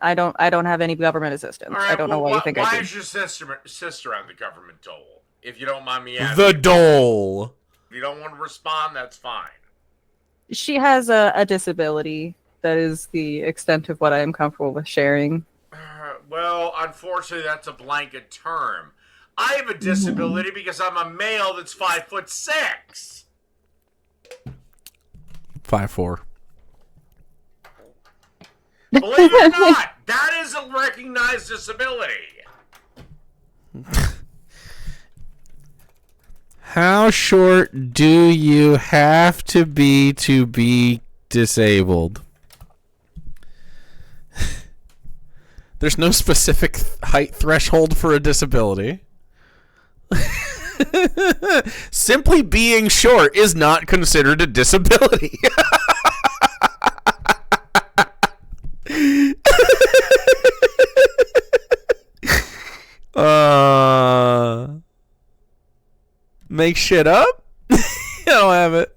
I don't have any government assistance. All right, I don't know well, why you think why I do. is your sister on the government dole? If you don't mind me asking. The dole. If you don't want to respond, that's fine. She has a disability. That is the extent of what I am comfortable with sharing. Well, unfortunately, that's a blanket term. I have a disability because I'm a male that's 5'6". 5'4". Believe it or not, that is a recognized disability. How short do you have to be disabled? There's no specific height threshold for a disability. Simply being short is not considered a disability. Make shit up? I don't have it.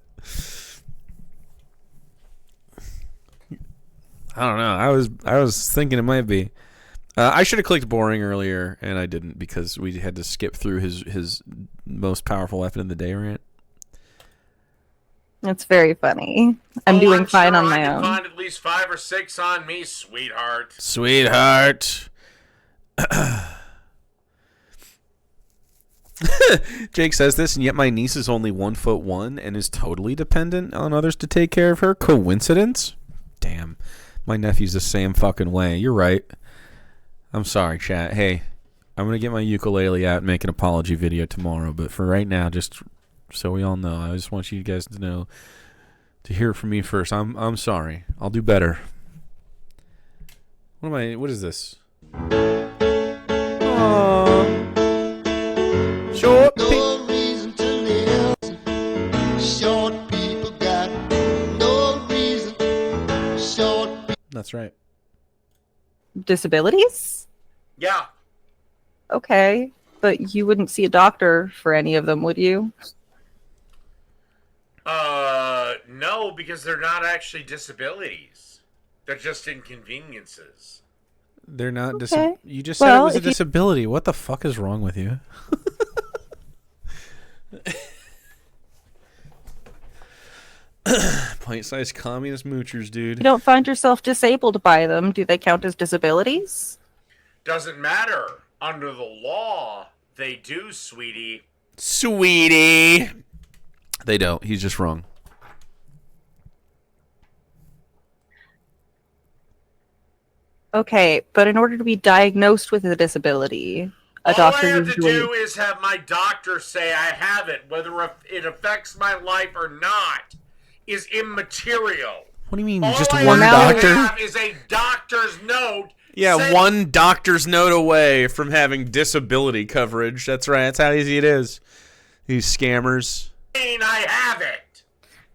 I don't know. I was thinking it might be. I should have clicked boring earlier, and I didn't because we had to skip through his most powerful weapon of the day rant. It's very funny. I'm doing fine on my own. I can find at least 5 or 6 on me, sweetheart. Sweetheart. Jake says this, and yet my niece is only 1'1" and is totally dependent on others to take care of her. Coincidence? Damn. My nephew's the same fucking way. You're right. I'm sorry, chat. Hey, I'm going to get my ukulele out and make an apology video tomorrow, but for right now, just so we all know, I just want you guys to know, to hear it from me first. I'm sorry. I'll do better. What is this? Short No reason to live. Short people got no reason. That's right. Disabilities? Yeah. Okay, but you wouldn't see a doctor for any of them, would you? No, because they're not actually disabilities. They're just inconveniences. They're not Okay. You just said it was a disability. What the fuck is wrong with you? Pint-sized communist moochers, dude. You don't find yourself disabled by them. Do they count as disabilities? Doesn't matter. Under the law, they do, sweetie. Sweetie. They don't. He's just wrong. Okay, but in order to be diagnosed with a disability, a All doctor I have usually... to do is have my doctor say I have it. Whether it affects my life or not is immaterial. What do you mean, All just I one have to doctor? have is a doctor's note. Yeah, saying, one doctor's note away from having disability coverage. That's right. That's how easy it is. These scammers. I have it.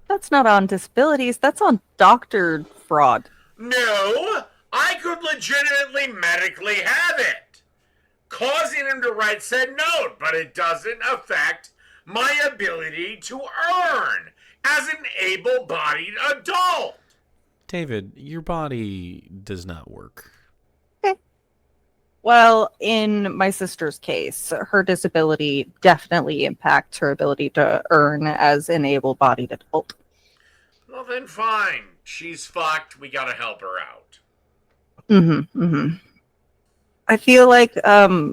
That's not on disabilities. That's on doctor fraud. No, I could legitimately medically have it. Causing him to write said note, but it doesn't affect my ability to earn as an able-bodied adult. David, your body does not work. Well, in my sister's case, her disability definitely impacts her ability to earn as an able-bodied adult. Well, then fine. She's fucked. We gotta help her out. I feel like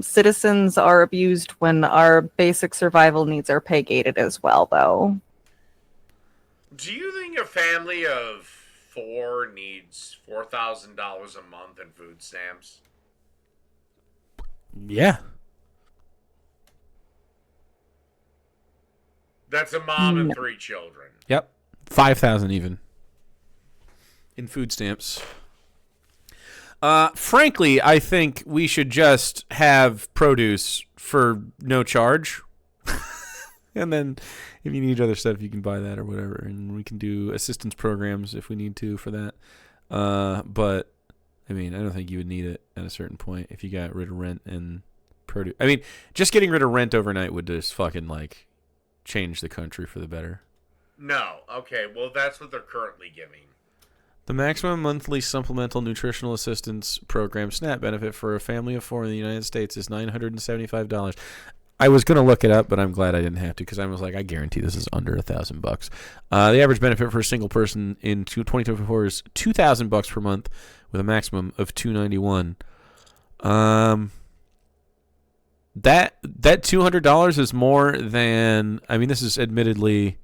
citizens are abused when our basic survival needs are pay-gated as well, though. Do you think a family of 4 needs $4,000 a month in food stamps? Yeah. That's a mom and 3 children. Yep. 5,000 even. In food stamps. Frankly, I think we should just have produce for no charge. And then if you need other stuff, you can buy that or whatever. And we can do assistance programs if we need to for that. But, I mean, I don't think you would need it at a certain point if you got rid of rent and produce. I mean, just getting rid of rent overnight would just fucking, like, change the country for the better. No. Okay, well, that's what they're currently giving. The maximum monthly supplemental nutritional assistance program SNAP benefit for a family of 4 in the United States is $975. I was gonna look it up, but I'm glad I didn't have to because I was like, I guarantee this is under $1,000. The average benefit for a single person in 2024 is $2,000 per month, with a maximum of $291. That $200 is more than. I mean, this is admittedly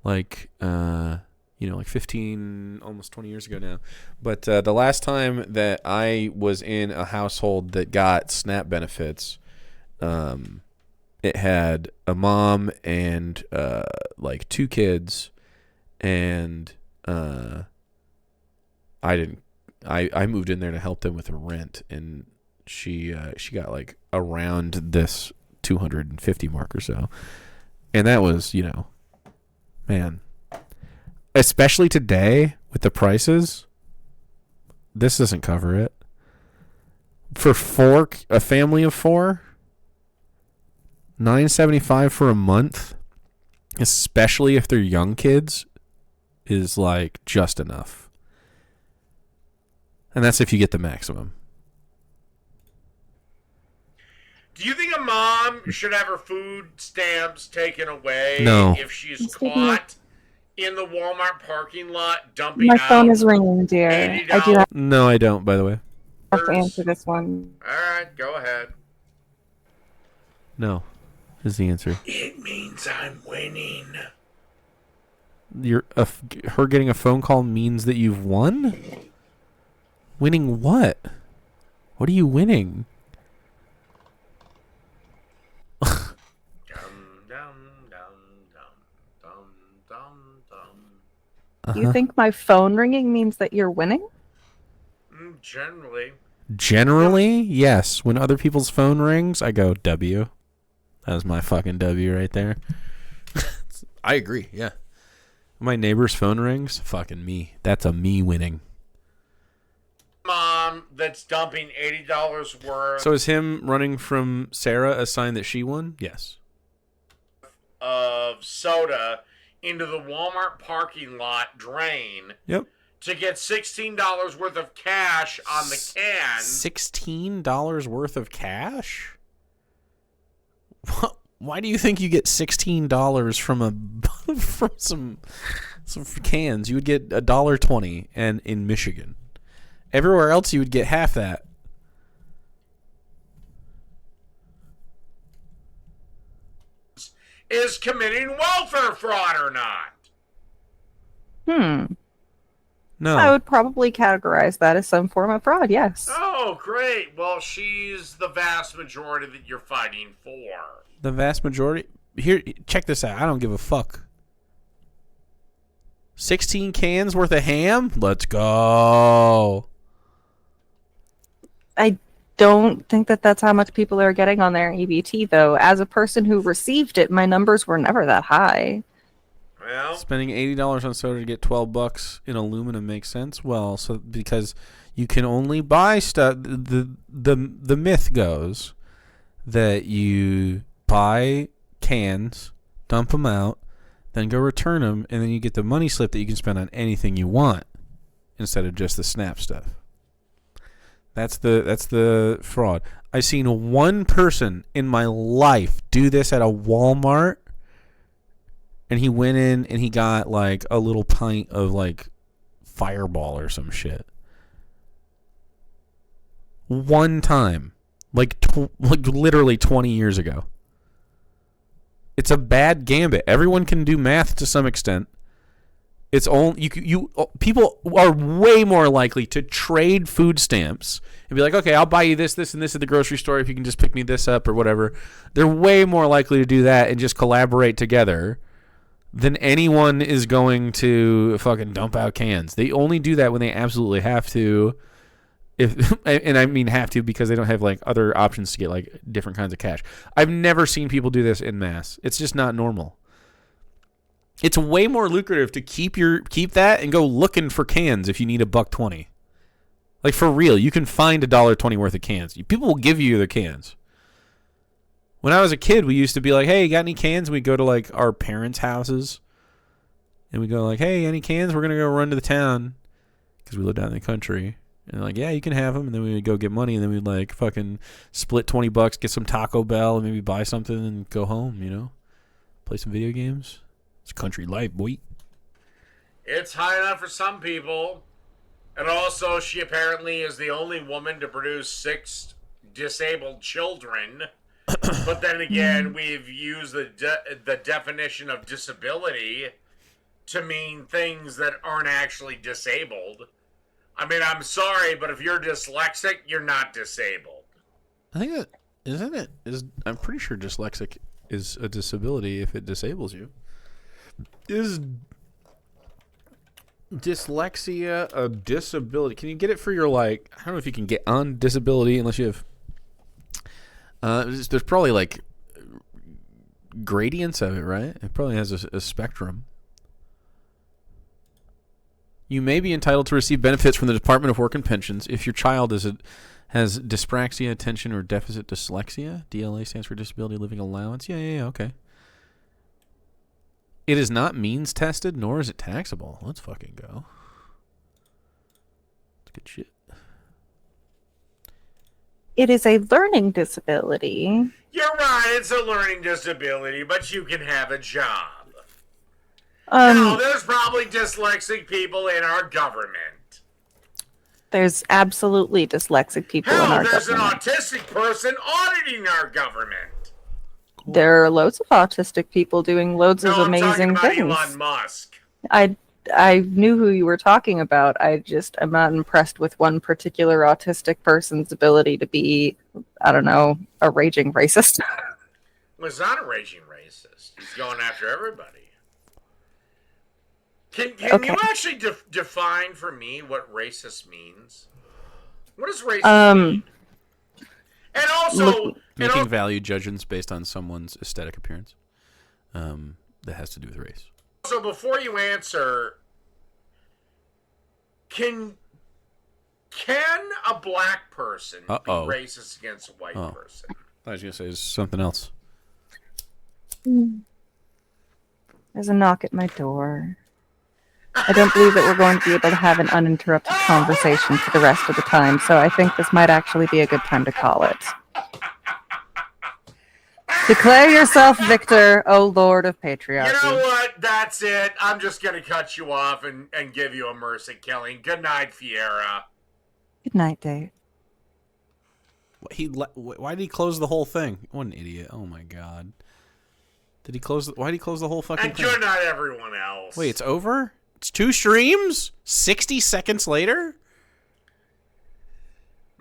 like like 15, almost 20 years ago now. But the last time that I was in a household that got SNAP benefits, it had a mom and like 2 kids, and I moved in there to help them with the rent, and she got like around this 250 mark or so, and that was, man. Especially today with the prices, this doesn't cover it. For a family of 4, $975 for a month, especially if they're young kids, is like just enough. And that's if you get the maximum. Do you think a mom should have her food stamps taken away No. if she's caught in the Walmart parking lot dumping My out phone is ringing, dear. $80? I do have No, I don't, by the way. to answer this one. All right, go ahead. No, is the answer. It means I'm winning. Her getting a phone call means that you've won? Winning what? What are you winning? Do you think my phone ringing means that you're winning? Generally. Generally, yes. When other people's phone rings, I go W. That was my fucking W right there. I agree, yeah. When my neighbor's phone rings, fucking me. That's a me winning. Mom that's dumping $80 worth So is him running from Sarah a sign that she won? Yes. of soda into the Walmart parking lot drain Yep. to get $16 worth of cash on the can. $16 worth of cash? Why do you think you get $16 from some cans? You would get $1.20, and in Michigan. Everywhere else, you would get half that. Is committing welfare fraud or not? No. I would probably categorize that as some form of fraud, yes. Oh, great. Well, she's the vast majority that you're fighting for. The vast majority. Here, check this out. I don't give a fuck. 16 cans worth of ham? Let's go. I don't think that that's how much people are getting on their EBT, though. As a person who received it, my numbers were never that high. Well, Spending $80 on soda to get $12 in aluminum makes sense. Well, so because you can only buy stuff. The myth goes that you buy cans, dump them out, then go return them, and then you get the money slip that you can spend on anything you want instead of just the SNAP stuff. That's the fraud. I've seen one person in my life do this at a Walmart, and he went in and he got like a little pint of like Fireball or some shit. One time, like literally 20 years ago. It's a bad gambit. Everyone can do math to some extent. It's only people are way more likely to trade food stamps and be like, okay, I'll buy you this, this, and this at the grocery store if you can just pick me this up or whatever. They're way more likely to do that and just collaborate together than anyone is going to fucking dump out cans. They only do that when they absolutely have to. And I mean have to because they don't have like other options to get like different kinds of cash. I've never seen people do this en masse. It's just not normal. It's way more lucrative to keep that and go looking for cans if you need $1.20. Like for real, you can find $1.20 worth of cans. People will give you the cans. When I was a kid, we used to be like, "Hey, you got any cans?" We'd go to like our parents' houses, and we go like, "Hey, any cans? We're gonna go run to the town because we live down in the country." And like, yeah, you can have them. And then we would go get money, and then we'd like fucking split $20, get some Taco Bell, and maybe buy something and go home. You know, play some video games. It's country life, boy. It's high enough for some people. And also, she apparently is the only woman to produce 6 disabled children. But then again, we've used the definition of disability to mean things that aren't actually disabled. I mean, I'm sorry, but if you're dyslexic, you're not disabled. I think that isn't it. I'm pretty sure dyslexic is a disability if it disables you. Is dyslexia a disability? Can you get it for your like? I don't know if you can get on disability unless you have. There's probably like gradients of it, right? It probably has a spectrum. You may be entitled to receive benefits from the Department of Work and Pensions if your child has dyspraxia, attention, or deficit dyslexia. DLA stands for Disability Living Allowance. Yeah, okay. It is not means tested, nor is it taxable. Let's fucking go. That's good shit. It is a learning disability. You're right, it's a learning disability, but you can have a job. Now, there's probably dyslexic people in our government. There's absolutely dyslexic people in our Hell, there's government. an autistic person auditing our government. There are loads of autistic people doing loads of No, I'm talking amazing about things. Elon Musk. I knew who you were talking about. I'm not impressed with one particular autistic person's ability to be, I don't know, a raging racist. Well, he's not a raging racist. He's going after everybody. Can Okay. you actually define for me what racist means? What does racist mean? And also, Making value judgments based on someone's aesthetic appearance. That has to do with race. so before you answer, can a black person be racist against a white person? I was gonna say something else. There's a knock at my door. I don't believe that we're going to be able to have an uninterrupted conversation for the rest of the time, so I think this might actually be a good time to call it. Declare yourself victor, O Lord of Patriarchy. You know what? That's it. I'm just going to cut you off and give you a mercy killing. Good night, Fiera. Good night, Dave. Why did he close the whole thing? What an idiot! Oh my god! Why did he close the whole fucking And thing? good night, everyone else. Wait, it's over? It's 2 streams? 60 seconds later?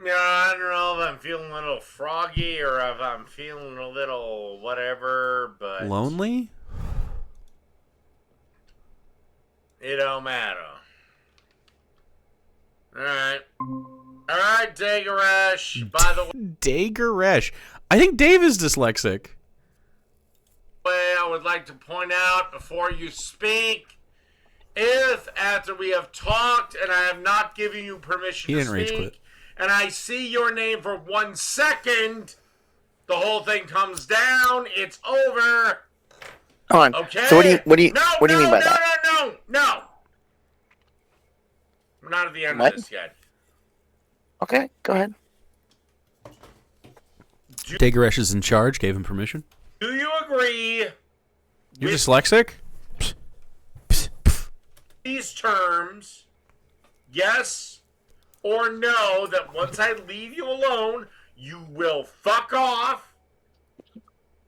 Yeah, I don't know if I'm feeling a little froggy or if I'm feeling a little whatever, but Lonely? it don't matter. Alright. Alright, Dagaresh. By the Dagaresh. I think Dave is dyslexic. way, I would like to point out before you speak, if after we have talked and I have not given you permission to rage speak, quit. and I see your name for 1 second, the whole thing comes down. It's over. Hold on. Okay. So what do you No, mean by that? No. We're not at the end What? of this yet. Okay, go ahead. Dagaresh is in charge, gave him permission. Do you agree You're with dyslexic? these terms? Yes or no, that once I leave you alone, you will fuck off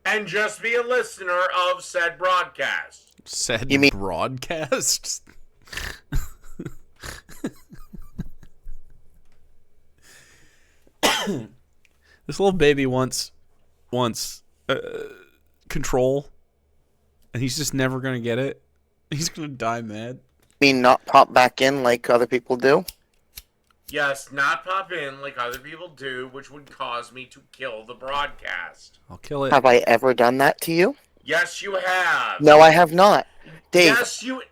and just be a listener of said broadcast. Said You mean- broadcast? This little baby wants control, and he's just never gonna get it. He's gonna die mad. Mean not pop back in like other people do? Yes, not pop in like other people do, which would cause me to kill the broadcast. I'll kill it. Have I ever done that to you? Yes, you have. No, I have not. Dave, Yes, you.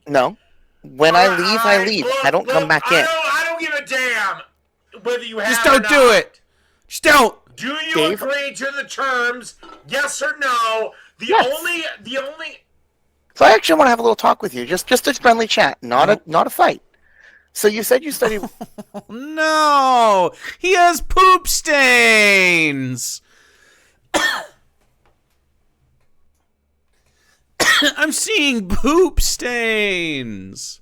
no. When I leave, I leave. Look, I don't come back in. I don't give a damn whether you have. Just or don't do not. it. Just don't. Do you Dave? agree to the terms? Yes or no? The Yes. only. So I actually want to have a little talk with you, just a friendly chat, not a fight. So you said you studied. No! He has poop stains! I'm seeing poop stains!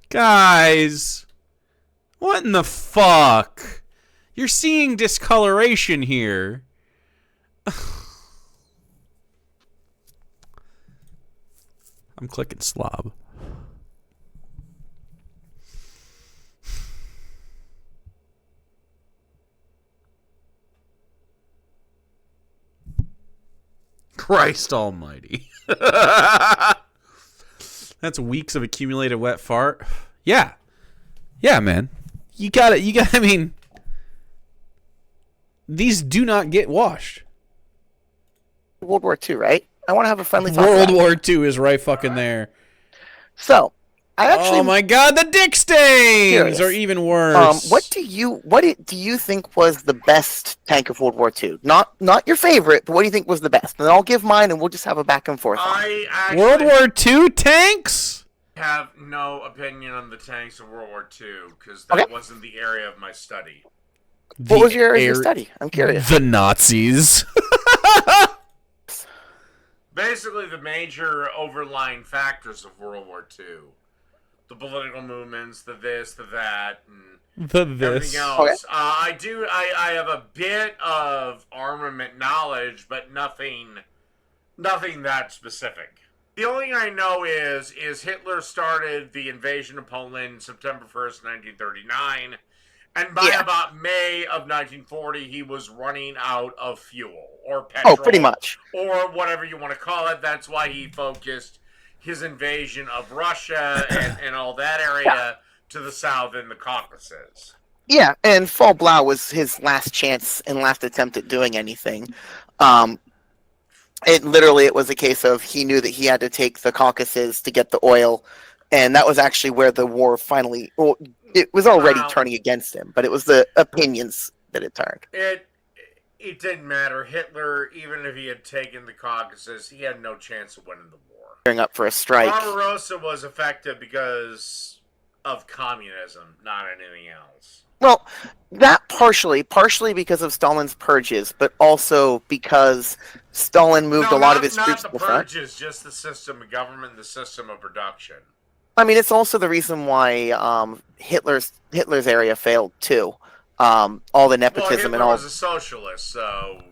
Guys! What in the fuck? You're seeing discoloration here. I'm clicking slob. Christ almighty. That's weeks of accumulated wet fart. Yeah. Yeah, man. You got it. I mean, these do not get washed. World War II, right? I want to have a friendly talk World about it. War II is right fucking there. So, I actually. Oh my god, the dick stains Curious. are even worse. What do you think was the best tank of World War II? Not your favorite, but what do you think was the best? And I'll give mine, and we'll just have a back and forth. I actually World War II tanks? have no opinion on the tanks of World War II because that Okay. wasn't the area of my study. What was your area of study? I'm curious. The Nazis. Basically, the major overlying factors of World War II. The political movements, the this, the that, and The this. everything else. I have a bit of armament knowledge, but nothing that specific. The only thing I know is Hitler started the invasion of Poland September 1st, 1939, and by about May of 1940, he was running out of fuel or petrol. Oh, pretty much. Or whatever you want to call it. That's why he focused his invasion of Russia and all that area to the south in the Caucasus. Yeah, and Fall Blau was his last chance and last attempt at doing anything. It was a case of he knew that he had to take the Caucasus to get the oil, and that was actually where the war finally. Well, it was already turning against him, but it was the opinions that it turned. It didn't matter. Hitler, even if he had taken the Caucasus, he had no chance of winning the war. Gearing up for a strike. Barbarossa was effective because of communism, not anything else. Well, that partially because of Stalin's purges, but also because Stalin moved a lot of his troops to the front. Not the purges, just the system of government, the system of production. I mean, it's also the reason why Hitler's area failed too. All the nepotism Hitler and all. was a socialist, so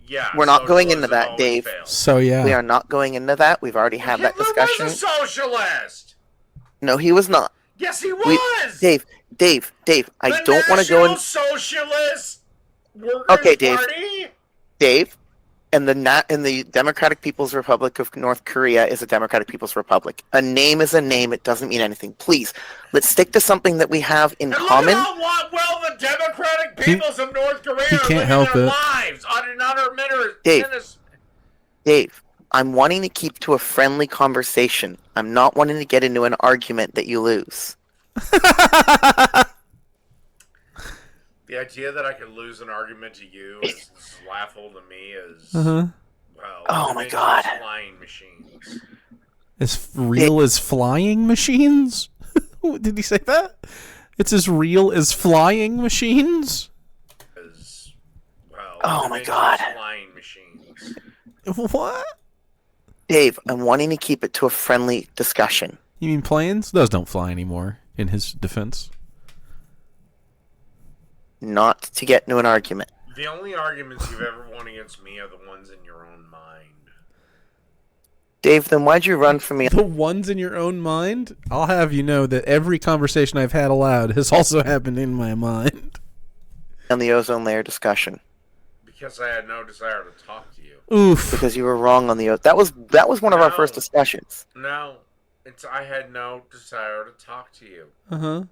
yeah. We're not going into socialism that, always Dave. fails. So yeah. We are not going into that. We've already had that discussion. Hitler was a socialist. No, he was not. Yes, he was. Dave. I don't want to go in. Socialist Workers Okay, Dave. Party? Dave, and the Democratic People's Republic of North Korea is a Democratic People's Republic. A name is a name. It doesn't mean anything. Please, let's stick to something that we have in common. Look at how well the Democratic peoples of North Korea he are can't living help their it. lives on another minute. Dave, I'm wanting to keep to a friendly conversation. I'm not wanting to get into an argument that you lose. The idea that I could lose an argument to you is laughable to me. Well, Oh my God. Flying machines. As real as flying machines? Did he say that? It's as real as flying machines? Oh my God. Flying machines. What? Dave, I'm wanting to keep it to a friendly discussion. You mean planes? Those don't fly anymore, in his defense. Not to get into an argument. The only arguments you've ever won against me are the ones in your own mind. Dave, then why'd you run from me? The ones in your own mind? I'll have you know that every conversation I've had aloud has also happened in my mind. On the ozone layer discussion. Because I had no desire to talk to you. Oof. Because you were wrong on the that was one of our first discussions. No. I had no desire to talk to you. Uh-huh.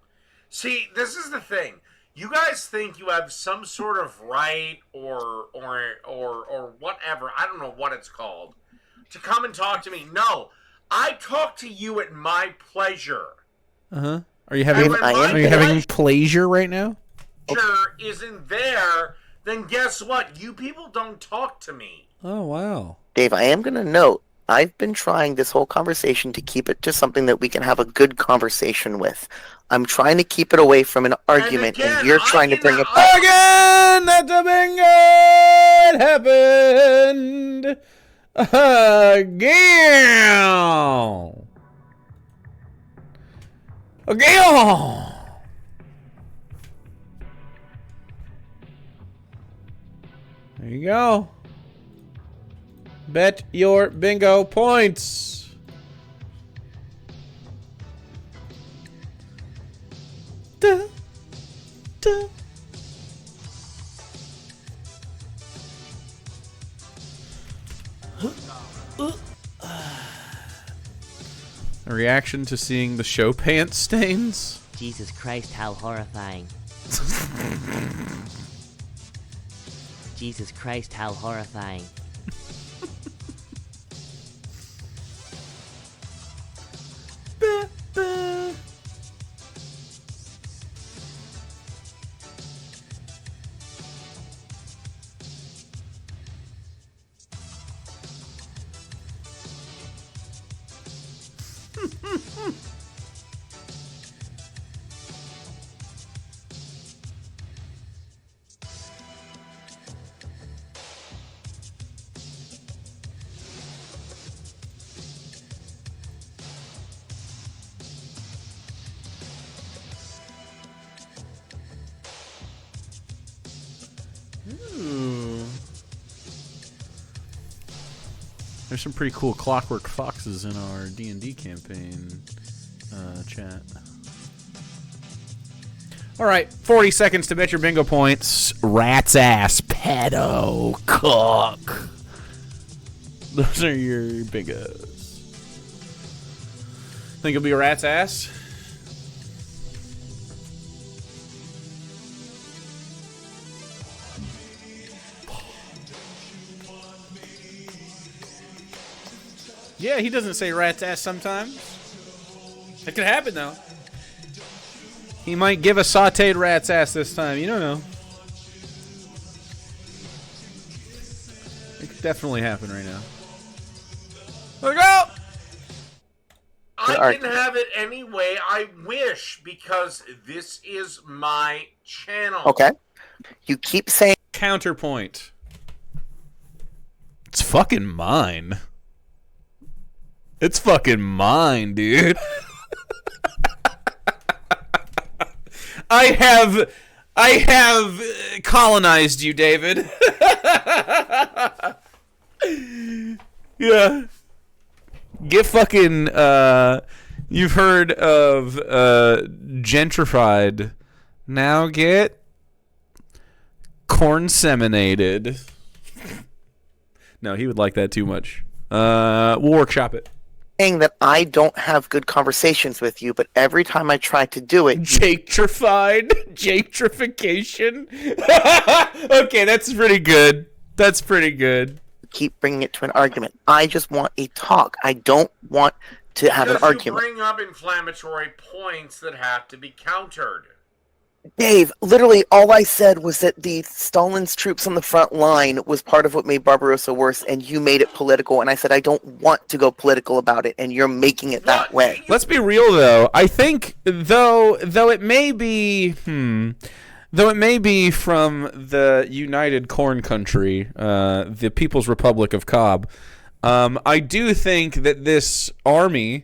See, this is the thing. You guys think you have some sort of right or whatever, I don't know what it's called, to come and talk to me. No. I talk to you at my pleasure. Uh-huh. Are you having I pleasure right now? Pleasure isn't there, then guess what? You people don't talk to me. Oh, wow. Dave, I am going to note, I've been trying this whole conversation to keep it to something that we can have a good conversation with. I'm trying to keep it away from an argument, and, again, you're trying to bring it back. Again, that's a bingo. It happened again. Again. There you go. Bet your bingo points. Da, da. A reaction to seeing the show pants stains. Jesus Christ, how horrifying. Jesus Christ, how horrifying. There's some pretty cool Clockwork Foxes in our D&D campaign chat. All right, 40 seconds to bet your bingo points. Rat's ass, pedo, cook. Those are your bingos. Think it'll be a rat's ass? Yeah, he doesn't say rat's ass sometimes. That could happen, though. He might give a sauteed rat's ass this time. You don't know. It could definitely happen right now. Look out! I can have it any way I wish because this is my channel. Okay. You keep saying Counterpoint. It's fucking mine. It's fucking mine, dude. I have colonized you, David. Yeah. Get fucking you've heard of gentrified. Now get corn seminated. No, he would like that too much. We'll workshop it. that I don't have good conversations with you, but every time I try to do it, Jaketrified? Jaketrification? Okay, that's pretty good. That's pretty good. you keep bringing it to an argument. I just want a talk. I don't want to have an Because argument. you bring up inflammatory points that have to be countered. Dave, literally all I said was that the Stalin's troops on the front line was part of what made Barbarossa worse, and you made it political, and I said I don't want to go political about it, and you're making it that way. Let's be real, though. I think, though it may be, though it may be from the United Corn Country, the People's Republic of Cobb, I do think that this army,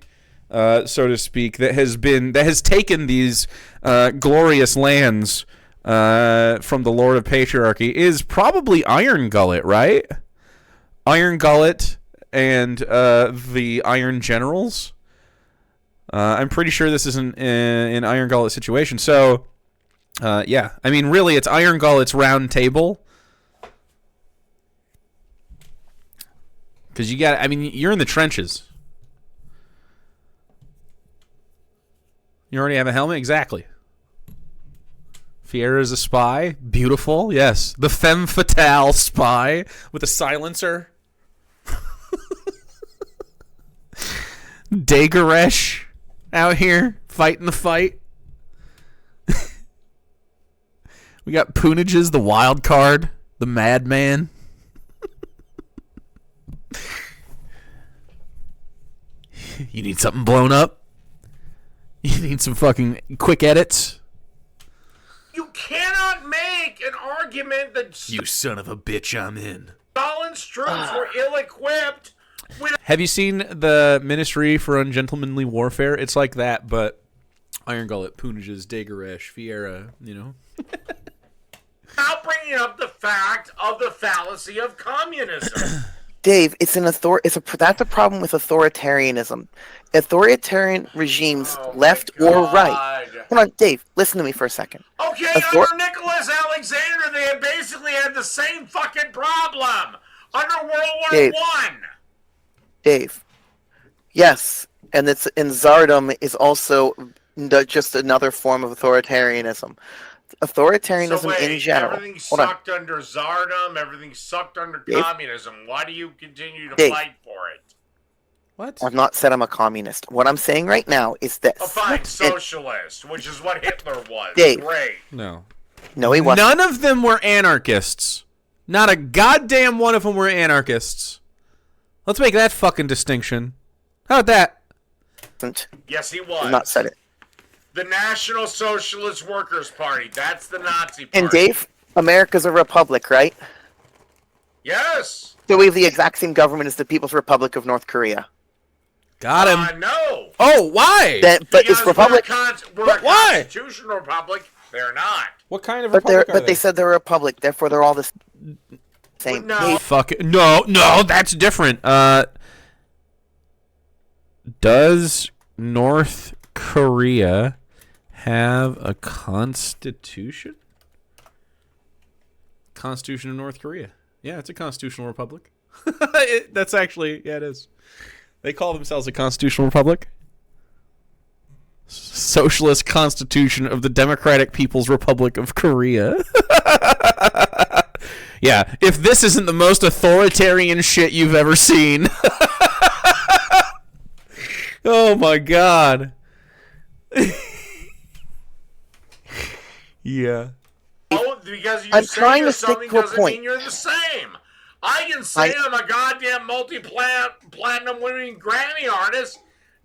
so to speak, that has taken these glorious lands from the Lord of Patriarchy is probably Iron Gullet, right? Iron Gullet and the Iron Generals. I'm pretty sure this is an Iron Gullet situation. So, yeah. I mean, really, it's Iron Gullet's round table. Because you're in the trenches. You already have a helmet? Exactly. Fiera is a spy. Beautiful. Yes. The femme fatale spy with a silencer. Dagaresh out here fighting the fight. We got Poonages, the wild card, the madman. You need something blown up? You need some fucking quick edits. You cannot make an argument that You son of a bitch, I'm in. Stalin's troops were ill-equipped. Have you seen the Ministry for Ungentlemanly Warfare? It's like that, but Iron Gullet, Punages, Dagoresh, Fiera, you know? Without bringing up the fact of the fallacy of communism. Dave, that's a problem with authoritarianism. Authoritarian regimes, left or right. Hold on, Dave, listen to me for a second. Okay, under Nicholas Alexander, they had basically had the same fucking problem. Under World War I. Dave, yes, and Tsardom is also just another form of authoritarianism. Authoritarianism in general. Everything sucked under Tsardom, everything sucked under communism. Why do you continue to fight for it? What? I've not said I'm a communist. What I'm saying right now is this. A fine socialist, which is what Hitler was. Dave. Great. No, he wasn't. None of them were anarchists. Not a goddamn one of them were anarchists. Let's make that fucking distinction. How about that? Yes, he was. I've not said it. The National Socialist Workers' Party. That's the Nazi party. And Dave, America's a republic, right? Yes. So we have the exact same government as the People's Republic of North Korea. Got him. No. Oh, why? But this republic. We're a why? constitutional republic. They're not. What kind of republic are they said they're a republic, therefore they're all the same. No. Fuck it. No, that's different. Does North Korea have a constitution? Constitution of North Korea. Yeah, it's a constitutional republic. That's actually, yeah, it is. They call themselves a constitutional republic. Socialist Constitution of the Democratic People's Republic of Korea. Yeah, if this isn't the most authoritarian shit you've ever seen. Oh my god. Yeah. Oh, because you I'm say trying you're to stick something to a doesn't point. mean you're the same. I can say I'm a goddamn multi-platinum winning Grammy artist.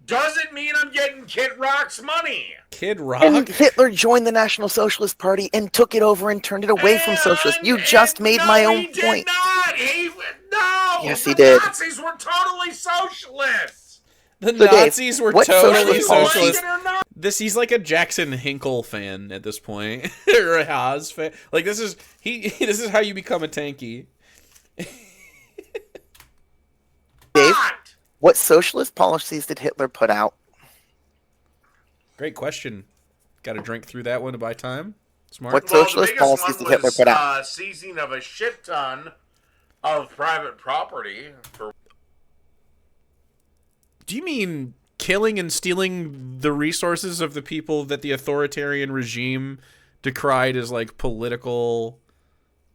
Doesn't mean I'm getting Kid Rock's money. Kid Rock? And Hitler joined the National Socialist Party and took it over and turned it away from socialists. You just made my own he point. Did not. No. Yes, he did. The Nazis were totally socialists. The So, Dave, Nazis were what totally socialist socialist. policies- He's like a Jackson Hinkle fan at this point. Or a Haas fan. Like this is how you become a tanky. Dave, what socialist policies did Hitler put out? Great question. Got to drink through that one to buy time. Smart. What socialist the biggest policies one did Hitler was, put out? Seizing of a shit ton of private property. Do you mean killing and stealing the resources of the people that the authoritarian regime decried as like political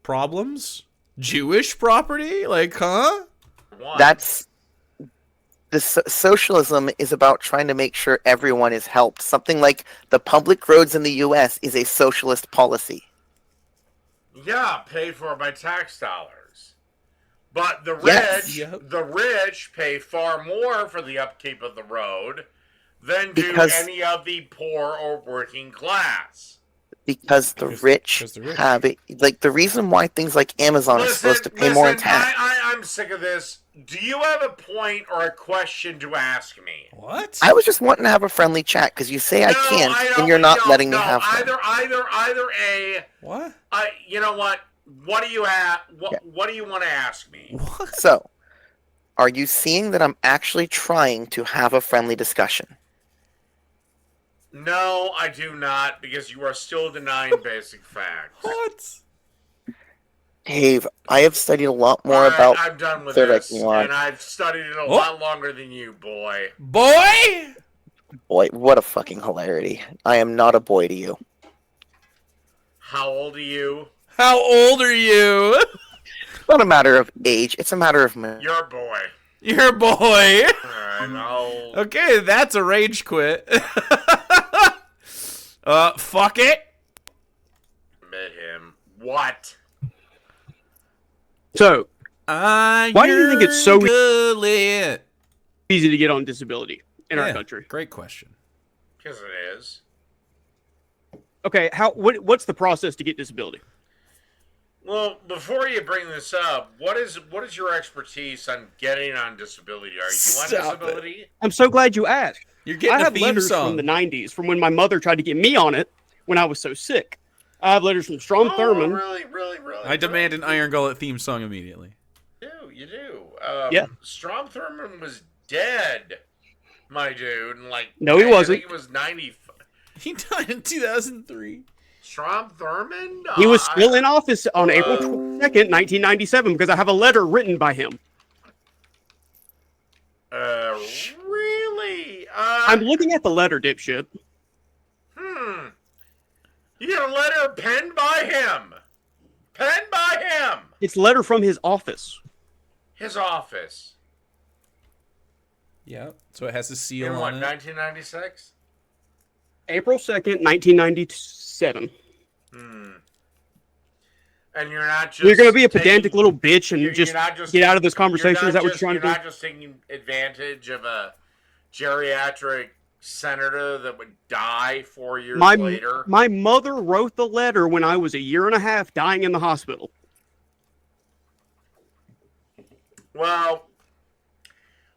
problems? Jewish property? Like, huh? That's socialism is about trying to make sure everyone is helped. Something like the public roads in the U.S. is a socialist policy. Yeah, paid for by tax dollars. But the rich, Yes. the rich pay far more for the upkeep of the road than do Because- any of the poor or working class. Because the rich have it. Like, the reason why things like Amazon are supposed to pay more in tax. I'm sick of this. Do you have a point or a question to ask me? What? I was just wanting to have a friendly chat because you say I can't, and you're not letting me have one. Either a. What? You know what? What do you What do you want to ask me? What? So, are you seeing that I'm actually trying to have a friendly discussion? No, I do not, because you are still denying basic facts. What? Dave, I have studied a lot more All right, about I'm done with Third this, Reich Milan. and I've studied it a lot longer than you, boy. Boy? Boy, what a fucking hilarity. I am not a boy to you. How old are you? How old are you? It's not a matter of age, it's a matter of... You're a boy. You're a boy. Alright, I'll... Okay, that's a rage quit. Fuck it. Admit him. What? So, why do you think it's so easy easy to get on disability in our country? Great question. Because it is. Okay, what's the process to get disability? Well, before you bring this up, what is your expertise on getting on disability? Are you on disability? I'm so glad you asked. You're getting I have a theme letters song. from the 90s, from when my mother tried to get me on it when I was so sick. I have letters from Strom Thurmond. Really? I demand an Iron Gullet theme song immediately. You do. Yeah. Strom Thurmond was dead, my dude. And No, he wasn't. I think he was 90. He died in 2003. Strom Thurmond? He was still in office on April 2nd, 1997, because I have a letter written by him. Really? I'm looking at the letter, dipshit. You got a letter penned by him. Penned by him. It's a letter from his office. His office. Yeah. So it has a seal In what, on it. 1996? April 2nd, 1997. And you're not just... You're going to be a pedantic little bitch and you're just not just get out of this conversation? Is that what you're trying to do? You're not just taking advantage of a geriatric senator that would die 4 years later? My mother wrote the letter when I was a year and a half dying in the hospital. Well,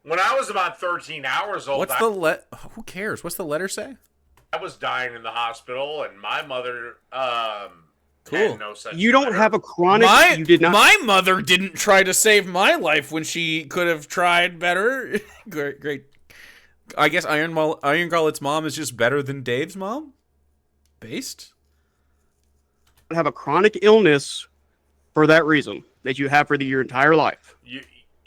when I was about 13 hours old... Who cares? What's the letter say? I was dying in the hospital, and my mother... Cool. had no such You don't letter. have a chronic... you did not... My mother didn't try to save my life when she could have tried better. Great. I guess Iron Gullet's mom is just better than Dave's mom? Based? have a chronic illness for that reason that you have for your entire life. You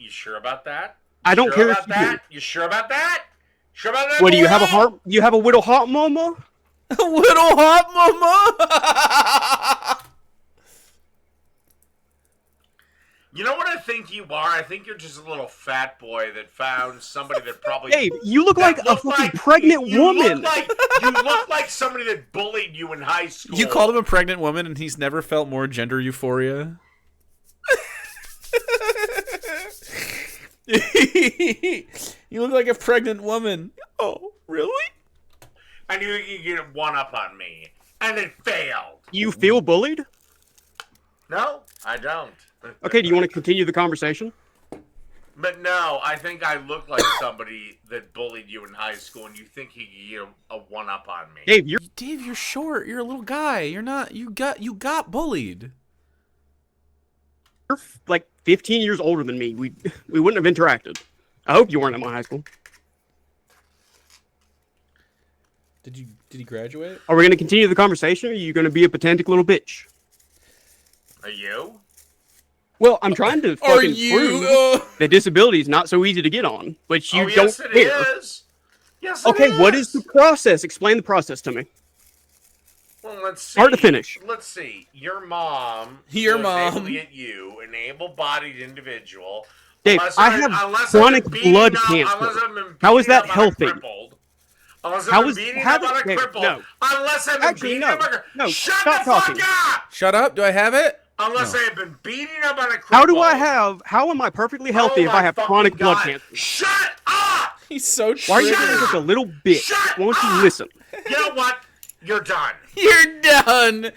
sure about that? I don't care if you do. You sure about that? Sure about that? What do you have a boy? heart? You have a little hot mama? A little hot mama. You know what I think you are? I think you're just a little fat boy that found somebody that probably... Hey, you look like a fucking pregnant woman. You look like somebody that bullied you in high school. You called him a pregnant woman, and he's never felt more gender euphoria. You look like a pregnant woman. Oh, really? I knew you could get one up on me, and it failed. You feel bullied? No, I don't. Okay, do you want to continue the conversation? But no, I think I look like somebody that bullied you in high school, and you think he could get a one up on me. Dave, you're short. You're a little guy. You're not. You got bullied. You're like 15 years older than me. We wouldn't have interacted. I hope you weren't at my high school. Did he graduate? Are we going to continue the conversation, or are you going to be a pedantic little bitch? Are you? Well, I'm trying to fucking prove that disability is not so easy to get on, but you don't yes, care. it is. Yes, it Okay, is. what is the process? Explain the process to me. Well, let's see. Start to finish. Let's see. Your mom was Your able mom. to get you, an able-bodied individual. Dave, I have chronic blood cancer. How is that healthy? Unless How I've is- been beating how up does- on a Dave, cripple. no. Unless I've been Actually, beating no. up on a... No, Shut stop the talking. fuck up! Shut up. Do I have it? Unless No. I have been beating up on a cripple. How am I perfectly healthy if I have chronic blood cancer? Shut up! He's so Why are you triggered. being such a little bitch? Shut Won't you up! listen? You know what? You're done. You're done.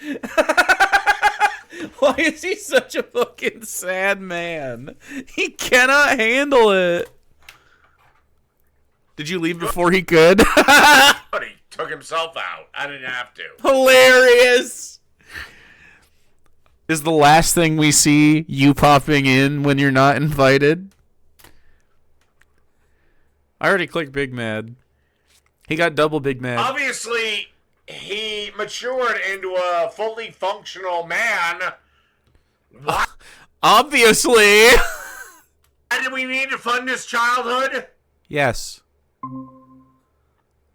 Why is he such a fucking sad man? He cannot handle it. Did you leave before he could? But he took himself out. I didn't have to. Hilarious. Is the last thing we see you popping in when you're not invited? I already clicked Big Mad. He got double Big Mad. Obviously, he matured into a fully functional man. Why Obviously. did we need to fund his childhood? Yes.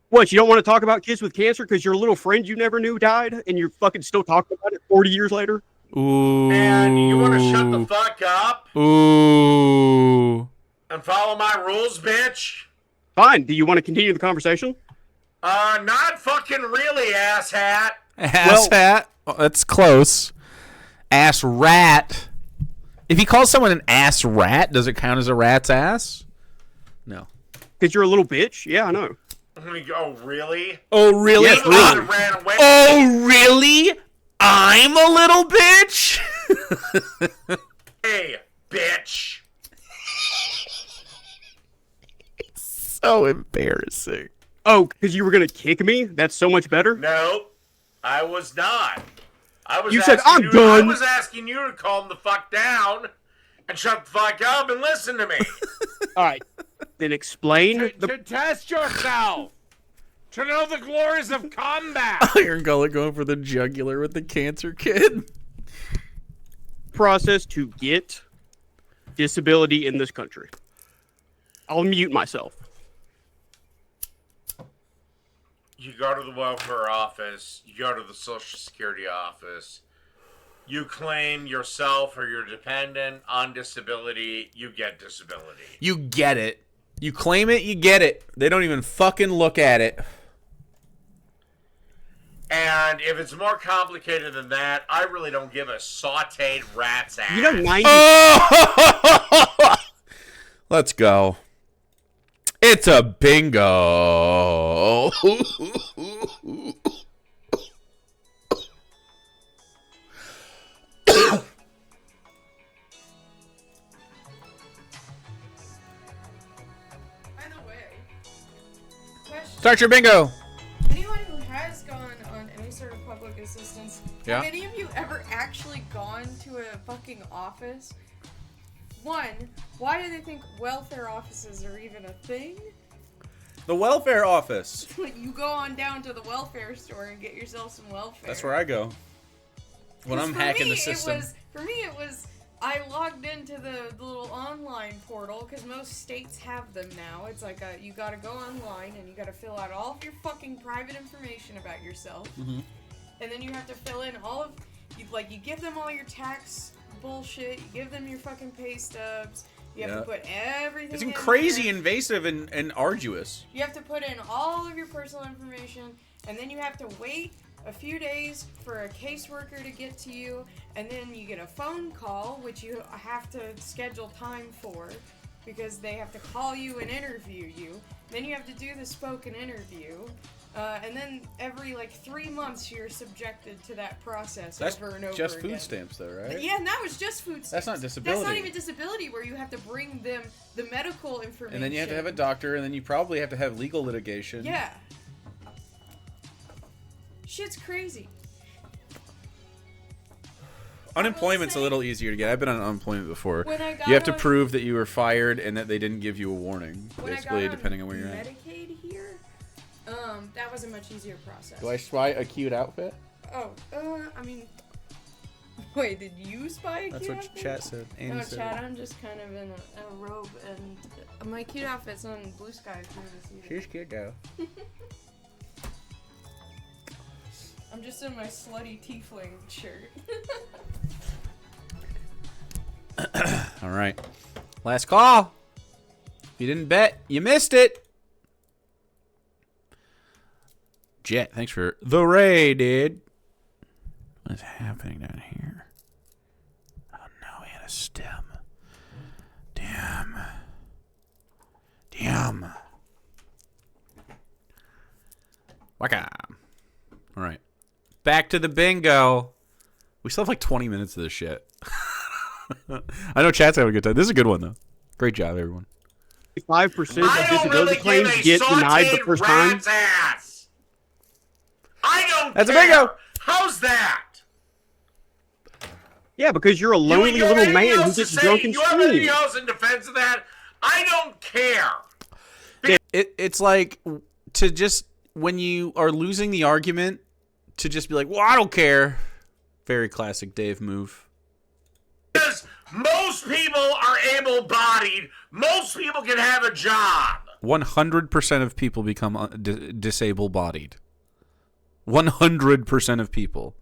What, you don't want to talk about kids with cancer because your little friend you never knew died and you're fucking still talking about it 40 years later? Ooh. And you want to shut the fuck up Ooh. and follow my rules, bitch? Fine. Do you want to continue the conversation? Not fucking really, asshat. Ass hat. Oh, that's close. Ass rat. If he calls someone an ass rat, does it count as a rat's ass? No. Because you're a little bitch? Yeah, I know. Oh, really? Oh, really? Yes, You're the one really. that ran away. Oh, really? I'm a little bitch? Hey, bitch. So embarrassing. Oh, because you were gonna kick me? That's so much better. No, I was not. I was You said, asking "I'm you, done." I was asking you to calm the fuck down and shut the fuck up and listen to me. All right, then explain To test yourself. To know the glories of combat. Iron Gullet going for the jugular with the cancer kid. process to get disability in this country. I'll mute myself. You go to the welfare office, you go to the Social Security office, you claim yourself or your dependent on disability, you get disability. You get it. You claim it, you get it. They don't even fucking look at it. And if it's more complicated than that, I really don't give a sauteed rat's ass. You know, 90. Oh! Let's go. It's a bingo. By the way, question. Start your bingo. Anyone who has gone on any sort of public assistance, Yeah. have any of you ever actually gone to a fucking office? One, why do they think welfare offices are even a thing? The welfare office. You go on down to the welfare store and get yourself some welfare. That's where I go. When 'Cause I'm for hacking me, the system. For me, it was I logged into the little online portal because most states have them now. It's like you gotta go online and you gotta fill out all of your fucking private information about yourself, Mhm. and then you have to fill in all of you give them all your tax bullshit. You give them your fucking pay stubs. You have Yeah. to put everything. It's in crazy there. invasive and arduous. You have to put in all of your personal information, and then you have to wait a few days for a caseworker to get to you, and then you get a phone call, which you have to schedule time for, because they have to call you and interview you. Then you have to do the spoken interview, and then every 3 months you're subjected to that process That's over and over just again. food stamps, though, right? Yeah, and that was just food stamps. That's not disability. That's not even disability, where you have to bring them the medical information. And then you have to have a doctor, and then you probably have to have legal litigation. Yeah. Shit's crazy. Unemployment's a little easier to get. I've been on unemployment before. When I got You have to on- prove that you were fired and that they didn't give you a warning, When basically, I got depending on where you're at. Medicaid here, that was a much easier process. Do I spy a cute outfit? Oh, I mean, wait, did you spy? That's what chat said. Andy No, said chat. it. I'm just kind of in a robe, and my cute outfit's on Blue Sky. If you want to see it. She's cute, though. I'm just in my slutty tiefling shirt. All right. Last call. If you didn't bet, you missed it. Jet, thanks for the raid, dude. What is happening down here? Oh no, he had a stem. Damn. Damn. Waka. All right. Back to the bingo. We still have like 20 minutes of this shit. I know chat's having a good time. This is a good one, though. Great job, everyone. 5% I of don't disability really claims give a get denied the sauteed first time. rat's ass. I don't That's a care. bingo. How's that? Yeah, because you're a lonely You have little anything man who else to gets say? drunk and You have anything screams. else in defense of that? I don't care. It's like to just, when you are losing the argument, to just be like, well, I don't care. Very classic Dave move. Because most people are able-bodied. Most people can have a job. 100% of people become disable-bodied. 100% of people.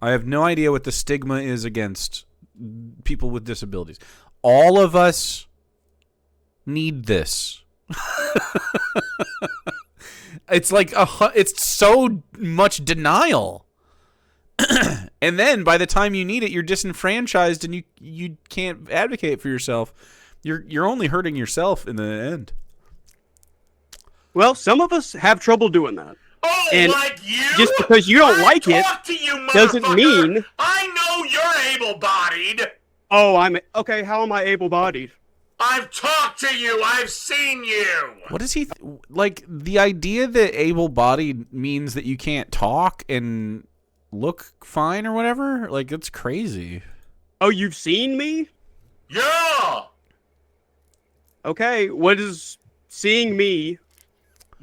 I have no idea what the stigma is against people with disabilities. All of us need this. It's like it's so much denial. And then by the time you need it, you're disenfranchised and you can't advocate for yourself. You're only hurting yourself in the end. Well, some of us have trouble doing that. Oh, And like you? just because you don't like it talk to you, doesn't motherfucker. mean. I know you're able-bodied. Oh, I'm okay. How am I able-bodied? I've talked to you. I've seen you. What is he like? The idea that able-bodied means that you can't talk and look fine or whatever. Like, it's crazy. Oh, you've seen me? Yeah. Okay. What is seeing me?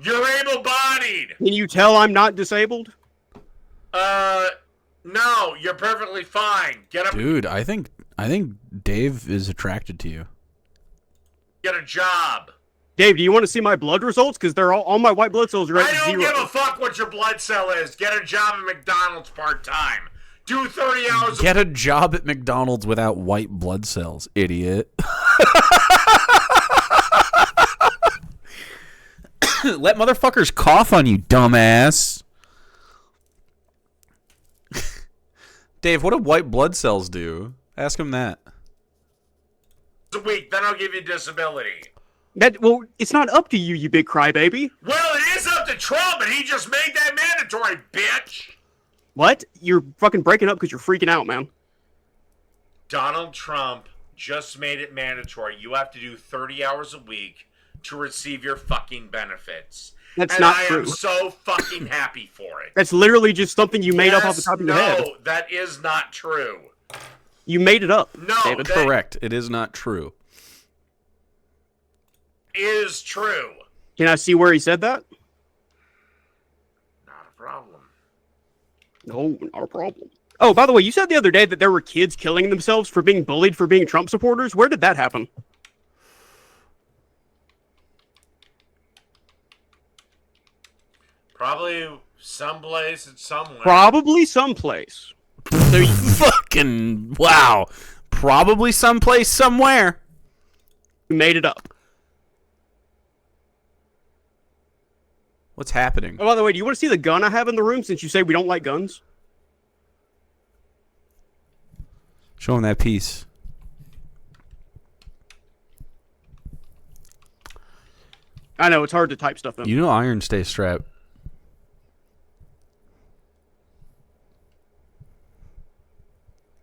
You're able-bodied. Can you tell I'm not disabled? No, you're perfectly fine. Get up. Dude, I think Dave is attracted to you. Get a job. Dave, do you want to see my blood results? Because they're all my white blood cells are at I don't 0. give a fuck what your blood cell is. Get a job at McDonald's part-time. Do 30 hours. Get a job at McDonald's without white blood cells, idiot. Let motherfuckers cough on you, dumbass. Dave, what do white blood cells do? Ask him that. a week, then I'll give you disability. Well, it's not up to you, you big crybaby. Well, it is up to Trump, and he just made that mandatory, bitch. What? You're fucking breaking up because you're freaking out, man. Donald Trump just made it mandatory. You have to do 30 hours a week to receive your fucking benefits. That's not true. I am so fucking happy for it. That's literally just something you made up off the top of your head. No, that is not true. You made it up. No, David. that Correct. It is not true. is true. Can I see where he said that? Not a problem. No, not a problem. Oh, by the way, you said the other day that there were kids killing themselves for being bullied for being Trump supporters. Where did that happen? Probably someplace at somewhere. Probably someplace. So you fucking wow. Probably someplace somewhere. You made it up. What's happening? Oh, by the way, do you want to see the gun I have in the room since you say we don't like guns? Show him that piece. I know, it's hard to type stuff in. You know iron stays strapped.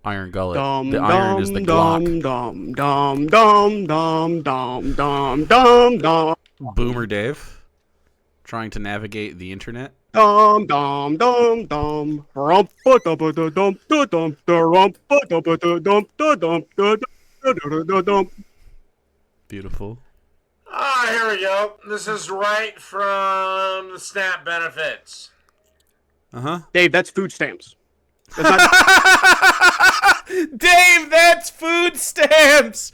Iron gullet. The iron is the Glock. Boomer Dave. Trying to navigate the internet. Beautiful. Ah, here we go. This is right from the SNAP benefits. Uh-huh. Dave, that's food stamps. That's not... Dave, that's food stamps.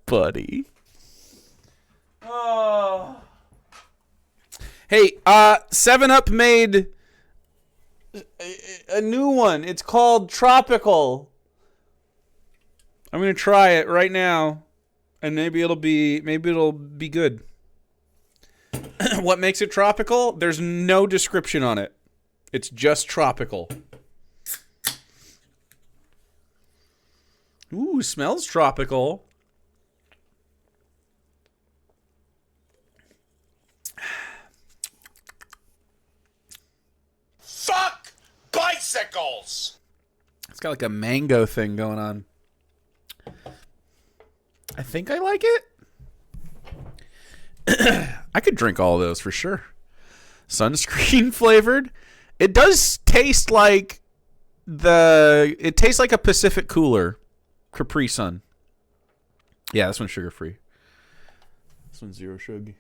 Buddy. Oh. Hey, 7-Up made a new one. It's called Tropical. I'm gonna try it right now, and maybe it'll be good. What makes it tropical? There's no description on it. It's just tropical. Ooh, smells tropical. Fuck bicycles! It's got like a mango thing going on. I think I like it. I could drink all of those for sure. Sunscreen flavored. It does taste like it tastes like a Pacific Cooler Capri Sun. Yeah, this one's sugar free. This one's zero sugar.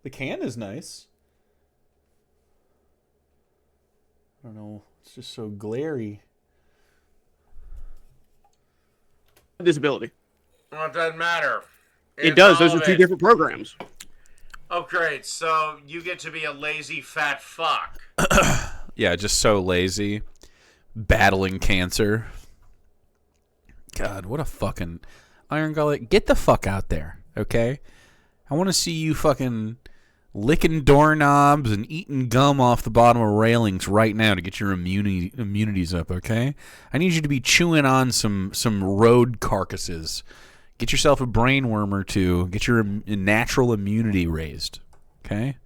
The can is nice. I don't know. It's just so glary. Disability. Well, it doesn't matter. It does. Those are two different programs. Oh, great. So you get to be a lazy fat fuck. Yeah, just so lazy. Battling cancer. God, what a fucking Iron Gullet. Get the fuck out there, okay? I want to see you fucking licking doorknobs and eating gum off the bottom of railings right now to get your immunities up, okay? I need you to be chewing on some road carcasses. Get yourself a brain worm or two. Get your natural immunity raised, okay?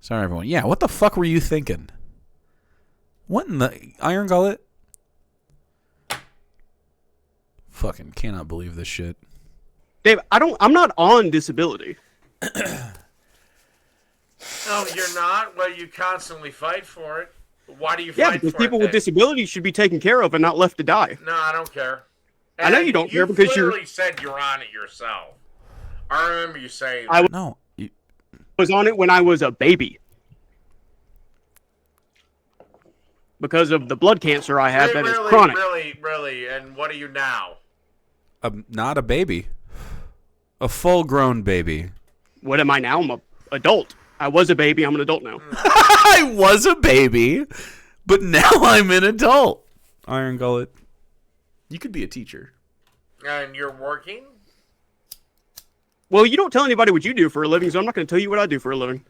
Sorry, everyone. Yeah, what the fuck were you thinking? What in the Iron Gullet? Fucking cannot believe this shit. Dave, I'm not on disability. No, you're not. Well, you constantly fight for it. Why do you Yeah, fight because for people it? with disabilities should be taken care of and not left to die. No, I don't care. I know you don't care because you literally said you're on it yourself. I remember you saying that. I was on it when I was a baby. Because of the blood cancer I have that is chronic. Really, and what are you now? Not a baby. A full-grown baby. What am I now? I'm an adult. I was a baby. I'm an adult now. I was a baby, but now I'm an adult. Iron Gullet. You could be a teacher. And you're working? Well, you don't tell anybody what you do for a living, so I'm not going to tell you what I do for a living.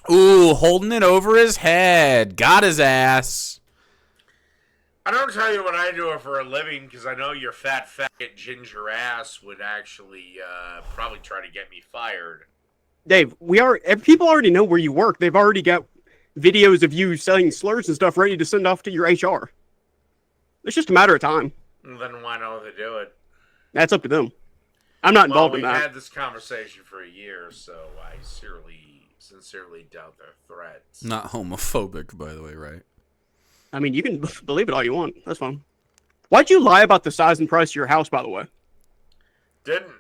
Ooh, holding it over his head. Got his ass. I don't tell you what I do for a living because I know your fat ginger ass would actually probably try to get me fired. Dave, people already know where you work. They've already got videos of you saying slurs and stuff ready to send off to your HR. It's just a matter of time. Then why don't they do it? That's up to them. I'm not involved in that. We've had this conversation for a year, so I sincerely doubt their threats. Not homophobic, by the way, right? I mean, you can believe it all you want. That's fine. Why'd you lie about the size and price of your house, by the way? Didn't.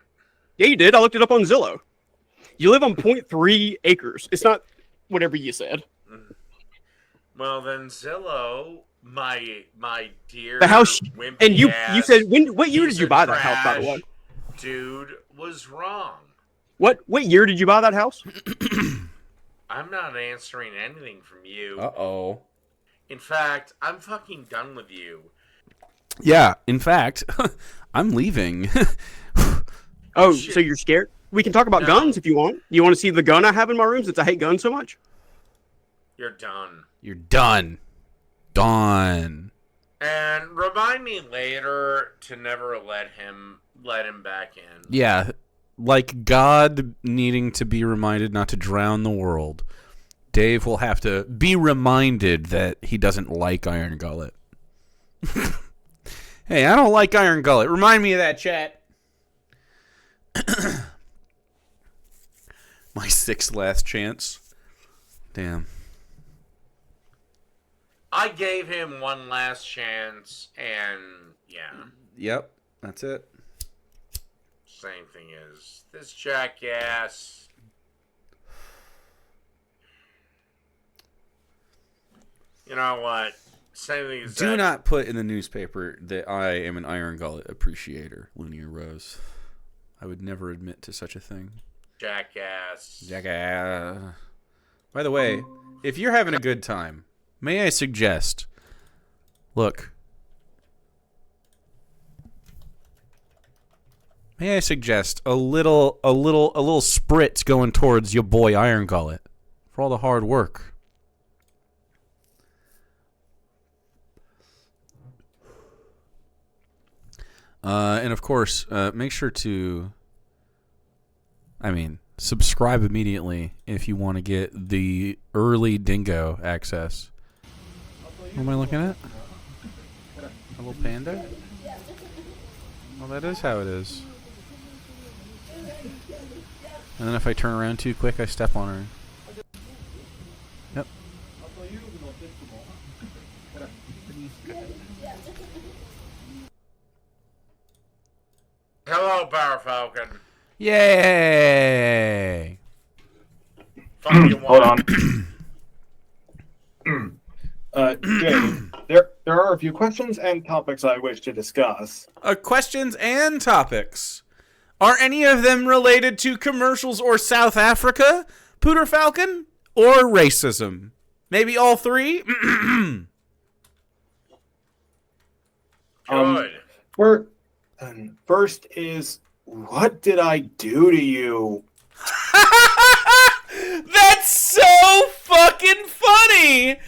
Yeah, you did. I looked it up on Zillow. You live on 0.3 acres. It's not whatever you said. Well, then Zillow, my dear the house, and you said what year did you buy that house, by the way? Dude was wrong. What year did you buy that house? I'm not answering anything from you. Uh-oh. In fact, I'm fucking done with you. Yeah, in fact, I'm leaving. Oh, so you're scared? We can talk about guns if you want. You want to see the gun I have in my room since I hate guns so much? You're done. You're done. Done. And remind me later to never let him back in. Yeah, like God needing to be reminded not to drown the world. Dave will have to be reminded that he doesn't like Iron Gullet. Hey, I don't like Iron Gullet. Remind me of that, chat. My sixth last chance. Damn. I gave him one last chance, and yeah. Yep, that's it. Same thing as this jackass. You know what? Same thing as Do not put in the newspaper that I am an Iron Gullet appreciator, Lunia Rose. I would never admit to such a thing. Jackass. Jackass. By the way, if you're having a good time, may I suggest, look. May I suggest a little spritz going towards your boy Iron Gullet for all the hard work. And of course, make sure to, subscribe immediately if you want to get the early Dingo access. What am I looking at? A little panda? Well, that is how it is. And then if I turn around too quick, I step on her. Yep. Hello, Power Falcon. Yay! Hold on. Jay, there are a few questions and topics I wish to discuss. Questions and topics. Are any of them related to commercials or South Africa, Pooter Falcon, or racism? Maybe all three? Good. First is, what did I do to you? That's so fucking funny!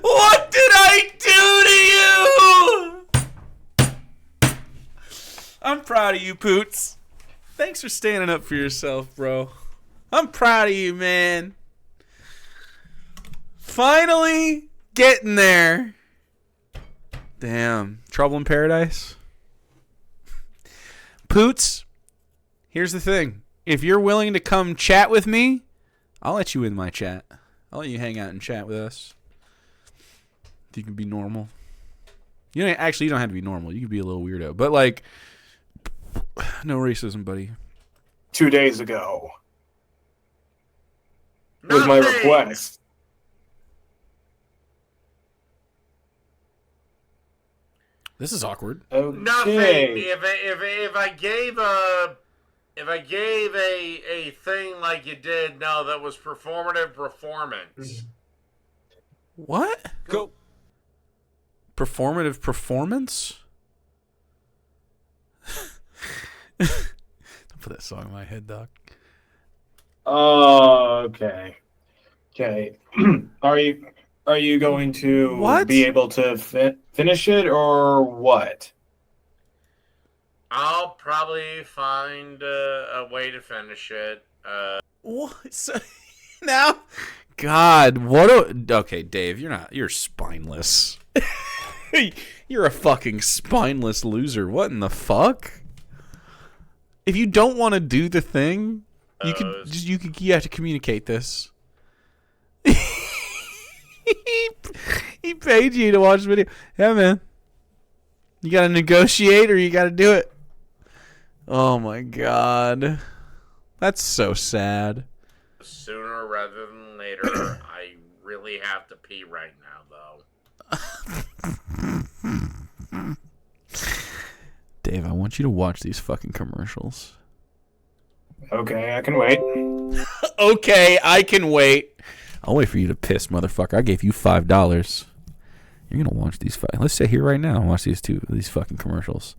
What did I do to you? I'm proud of you, Poots. Thanks for standing up for yourself, bro. I'm proud of you, man. Finally getting there. Damn. Trouble in Paradise? Poots, here's the thing. If you're willing to come chat with me, I'll let you in my chat. I'll let you hang out and chat with us. If you can be normal. You don't have to be normal. You can be a little weirdo. But, like, no racism, buddy. 2 days ago was my request. This is awkward. Okay. Nothing. If I gave a thing like you did, no, that was performative performance. What? Go. Performative performance? Don't put that song in my head, Doc. Okay. Okay. Are you going to be able to finish it or what? I'll probably find a way to finish it. What? So, now? God, okay, Dave, you're spineless. You're a fucking spineless loser. What in the fuck? If you don't want to do the thing, you have to communicate this. He paid you to watch the video. Yeah, man. You gotta negotiate or you gotta do it. Oh my god. That's so sad. Sooner rather than later. I really have to pee right now, though. Dave, I want you to watch these fucking commercials. Okay, I can wait. Okay, I can wait. I'll wait for you to piss, motherfucker. I gave you $5. You're gonna watch these. Let's sit here right now and watch these fucking commercials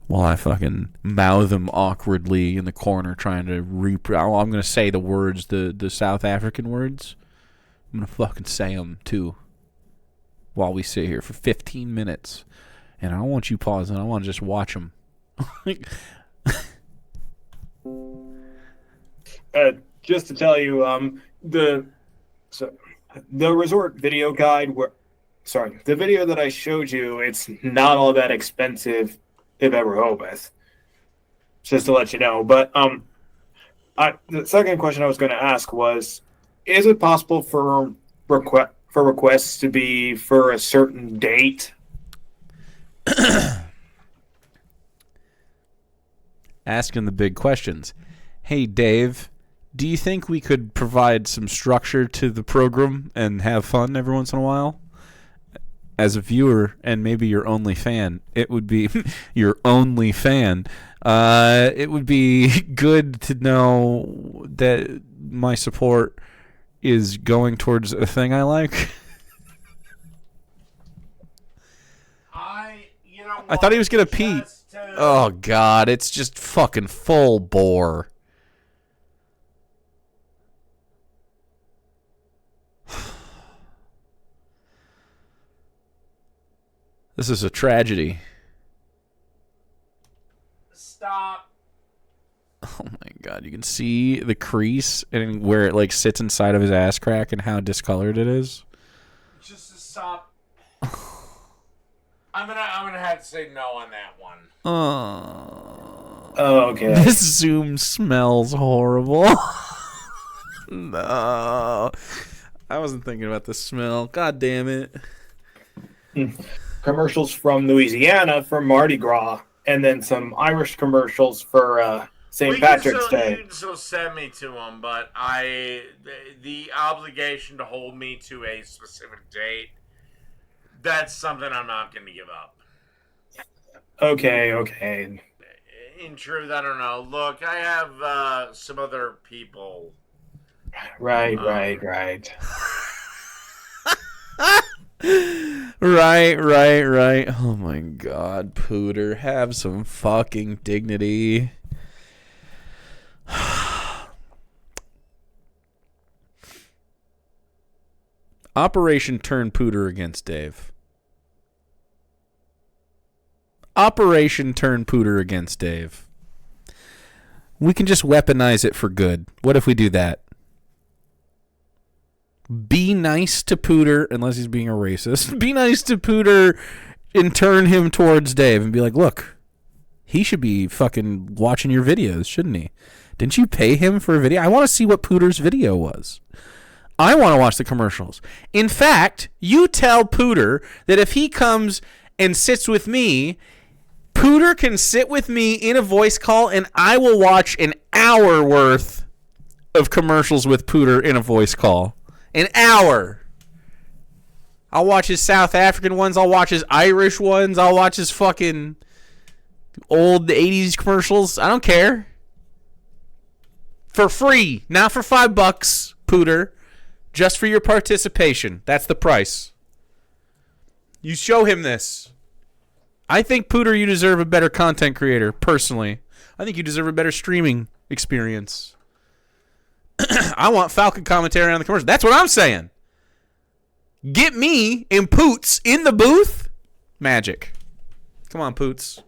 while I fucking mouth them awkwardly in the corner, trying to I'm gonna say the words, the South African words. I'm gonna fucking say them too. While we sit here for 15 minutes, and I don't want you pausing. I want to just watch them. Just to tell you, the resort video guide the video that I showed you, it's not all that expensive if ever Hobeth. Just to let you know. But the second question I was going to ask was, is it possible for requests to be for a certain date? Asking the big questions. Hey, Dave, do you think we could provide some structure to the program and have fun every once in a while? As a viewer and maybe your only fan, it would be your only fan. It would be good to know that my support is going towards a thing I like. I thought he was gonna pee. Oh God, it's just fucking full bore. This is a tragedy. Stop. Oh my God, you can see the crease and where it like sits inside of his ass crack and how discolored it is. Just stop. I'm gonna have to say no on that one. Oh, okay. This Zoom smells horrible. No. I wasn't thinking about the smell. God damn it. Commercials from Louisiana for Mardi Gras, and then some Irish commercials for St. Patrick's Day. You can still send me to them, but the obligation to hold me to a specific date, that's something I'm not going to give up. Okay. In truth, I don't know. Look, I have some other people. Right. Right. Oh my God, Pooter, have some fucking dignity. Operation Turn Pooter against Dave. Operation Turn Pooter against Dave. We can just weaponize it for good. What if we do that? Be nice to Pooter, unless he's being a racist. Be nice to Pooter and turn him towards Dave and be like, look, he should be fucking watching your videos, shouldn't he? Didn't you pay him for a video? I want to see what Pooter's video was. I want to watch the commercials. In fact, you tell Pooter that if he comes and sits with me, Pooter can sit with me in a voice call, and I will watch an hour worth of commercials with Pooter in a voice call. An hour. I'll watch his South African ones. I'll watch his Irish ones. I'll watch his fucking old 80s commercials. I don't care. For free. Not for $5, Pooter. Just for your participation. That's the price. You show him this. I think, Pooter, you deserve a better content creator, personally. I think you deserve a better streaming experience. I want Falcon commentary on the commercial. That's what I'm saying. Get me and Poots in the booth. Magic. Come on, Poots.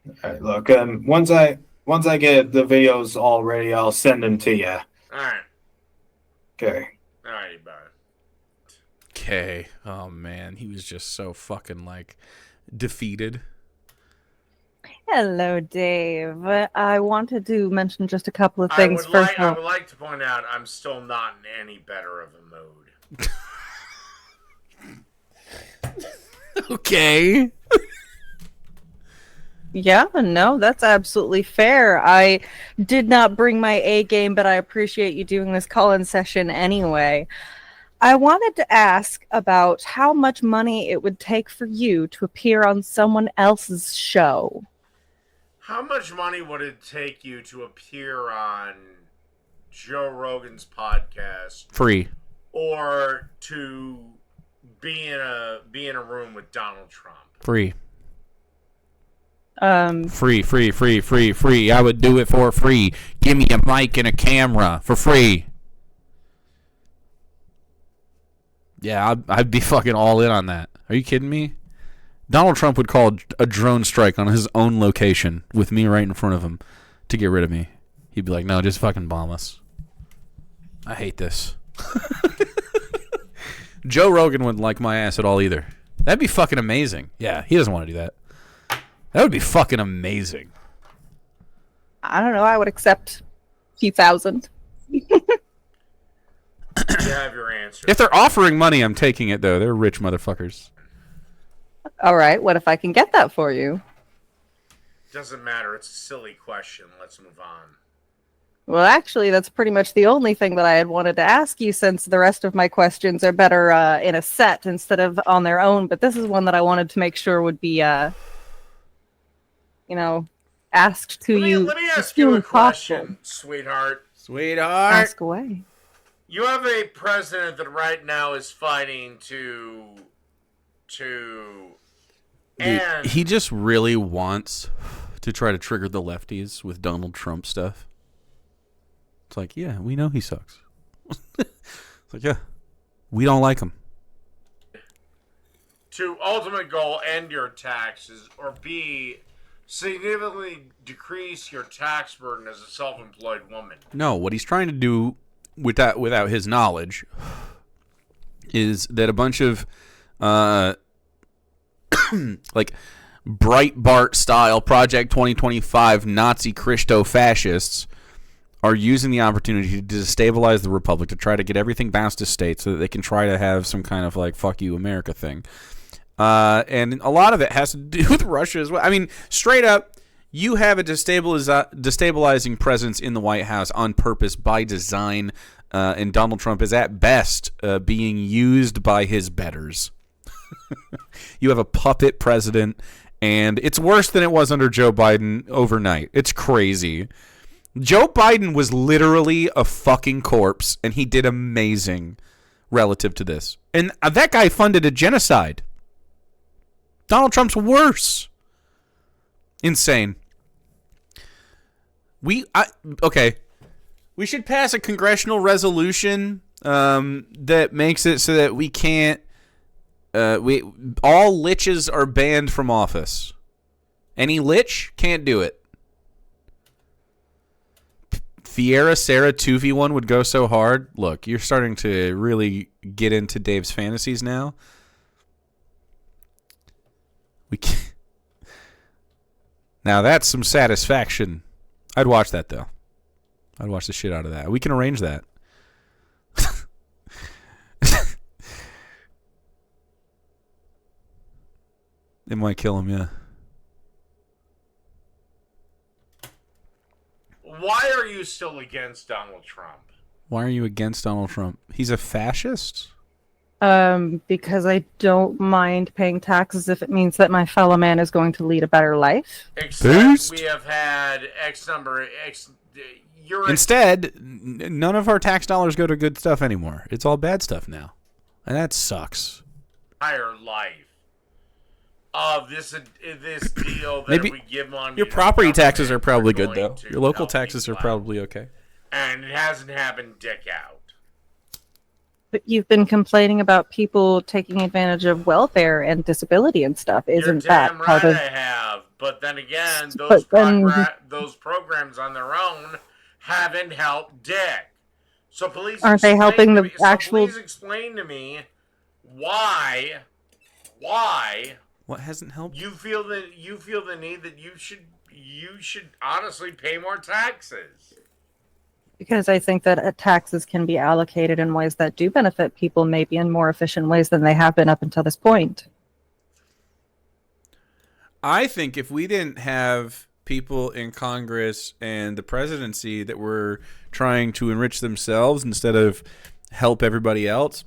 All right, look, once I get the videos all ready, I'll send them to you. All right. Okay. All right, bye. Okay. Oh, man. He was just so fucking, defeated. Hello, Dave. I wanted to mention just a couple of things. I would like to point out I'm still not in any better of a mood. Okay. Yeah, no, that's absolutely fair. I did not bring my A game, but I appreciate you doing this call-in session anyway. I wanted to ask about how much money it would take for you to appear on someone else's show. How much money would it take you to appear on Joe Rogan's podcast? Free. Or to be in a room with Donald Trump? Free. Free. I would do it for free. Give me a mic and a camera for free. Yeah, I'd be fucking all in on that. Are you kidding me? Donald Trump would call a drone strike on his own location with me right in front of him to get rid of me. He'd be like, no, just fucking bomb us. I hate this. Joe Rogan wouldn't like my ass at all either. That'd be fucking amazing. Yeah, he doesn't want to do that. That would be fucking amazing. I don't know. I would accept a few thousand. You have your answer. If they're offering money, I'm taking it, though. They're rich motherfuckers. All right. What if I can get that for you? Doesn't matter. It's a silly question. Let's move on. Well, actually, that's pretty much the only thing that I had wanted to ask you, since the rest of my questions are better in a set instead of on their own. But this is one that I wanted to make sure would be, asked to you. Let me ask you a question, sweetheart. Ask away. You have a president that right now is fighting to Dude, he just really wants to try to trigger the lefties with Donald Trump stuff. It's like, yeah, we know he sucks. It's like, yeah, we don't like him. To ultimate goal, end your taxes, or B, significantly decrease your tax burden as a self-employed woman. No, what he's trying to do without his knowledge is that a bunch of Breitbart style Project 2025 Nazi Christo fascists are using the opportunity to destabilize the republic, to try to get everything bounced to state so that they can try to have some kind of fuck you America thing. And a lot of it has to do with Russia as well. I mean, straight up, you have a destabilizing presence in the White House on purpose, by design, and Donald Trump is at best being used by his betters. You have a puppet president, and it's worse than it was under Joe Biden overnight. It's crazy. Joe Biden was literally a fucking corpse, and he did amazing relative to this. And that guy funded a genocide. Donald Trump's worse. Insane. Okay. We should pass a congressional resolution that makes it so that we can't. All liches are banned from office. Any lich can't do it. Fiera Sarah 2v1 would go so hard. Look, you're starting to really get into Dave's fantasies now. We can't. Now that's some satisfaction. I'd watch that though. I'd watch the shit out of that. We can arrange that. It might kill him, yeah. Why are you still against Donald Trump? Why are you against Donald Trump? He's a fascist? Because I don't mind paying taxes if it means that my fellow man is going to lead a better life. Except we have had Instead, none of our tax dollars go to good stuff anymore. It's all bad stuff now. And that sucks. Entire life of this deal that Maybe we give on your property taxes are probably good though. Your local taxes are probably okay. And it hasn't happened dick out. But you've been complaining about people taking advantage of welfare and disability and stuff. Isn't that Right part of? I have, but then again, But those programs on their own haven't helped dick. So please aren't they helping the actual? Please explain to me why what hasn't helped? you feel the need that you should honestly pay more taxes. Because I think that taxes can be allocated in ways that do benefit people, maybe in more efficient ways than they have been up until this point. I think if we didn't have people in Congress and the presidency that were trying to enrich themselves instead of help everybody else,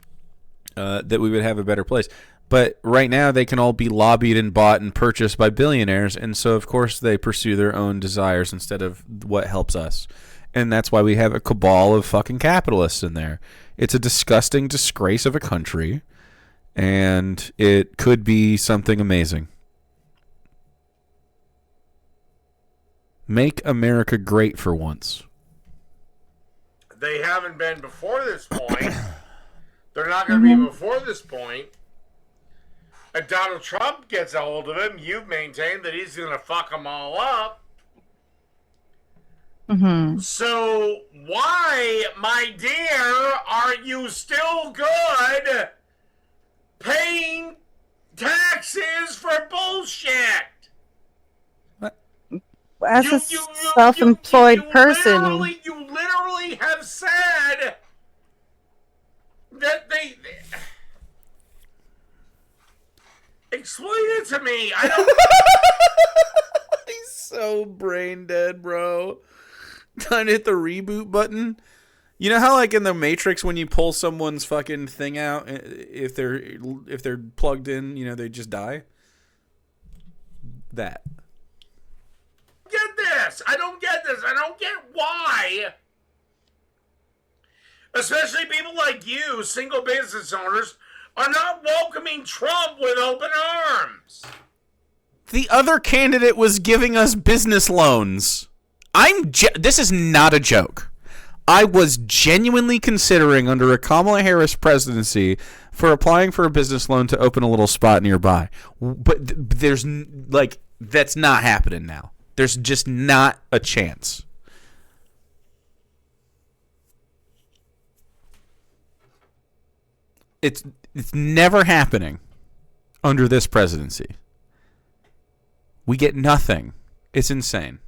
that we would have a better place. But right now they can all be lobbied and bought and purchased by billionaires, and so of course they pursue their own desires instead of what helps us. And that's why we have a cabal of fucking capitalists in there. It's a disgusting disgrace of a country, and it could be something amazing. Make America great for once. They haven't been before this point. They're not going to be before this point. If Donald Trump gets a hold of him, you've maintained that he's going to fuck them all up. Mm-hmm. So why, my dear, are you still good paying taxes for bullshit? As a self-employed person, you literally have said that they explain it to me. I don't. He's so brain dead, bro. Time to hit the reboot button. You know how, like in the Matrix, when you pull someone's fucking thing out, if they're plugged in, you know, they just die. That. Get this. I don't get this. I don't get why. Especially people like you, single business owners, are not welcoming Trump with open arms. The other candidate was giving us business loans. This is not a joke. I was genuinely considering under a Kamala Harris presidency for applying for a business loan to open a little spot nearby. But there's that's not happening now. There's just not a chance. It's never happening under this presidency. We get nothing. It's insane.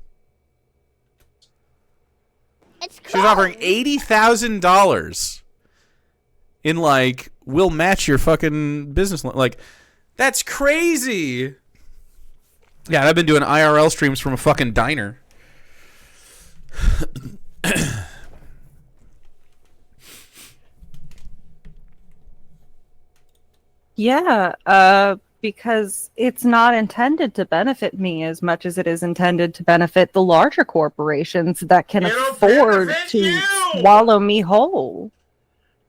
She was offering $80,000 in we'll match your fucking business loan. That's crazy. Yeah, and I've been doing IRL streams from a fucking diner. yeah, because it's not intended to benefit me as much as it is intended to benefit the larger corporations that can afford to swallow me whole.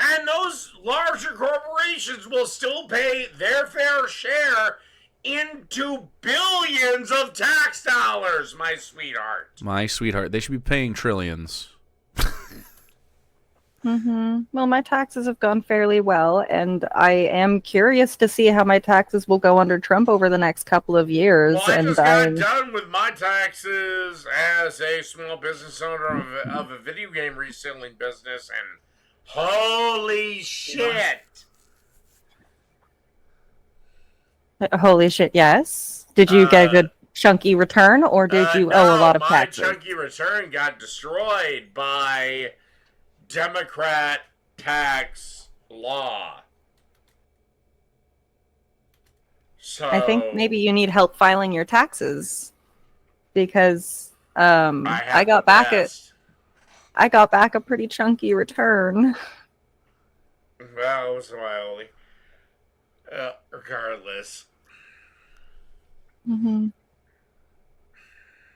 And those larger corporations will still pay their fair share into billions of tax dollars, my sweetheart. My sweetheart. They should be paying trillions. Well, my taxes have gone fairly well, and I am curious to see how my taxes will go under Trump over the next couple of years. Well, I and just got done with my taxes as a small business owner of a video game reselling business, and holy shit! Holy shit! Yes. Did you get a good chunky return, or did you owe a lot of taxes? My chunky return got destroyed by Democrat tax law. So I think maybe you need help filing your taxes, because I got back a pretty chunky return. Well, it was my only. Regardless.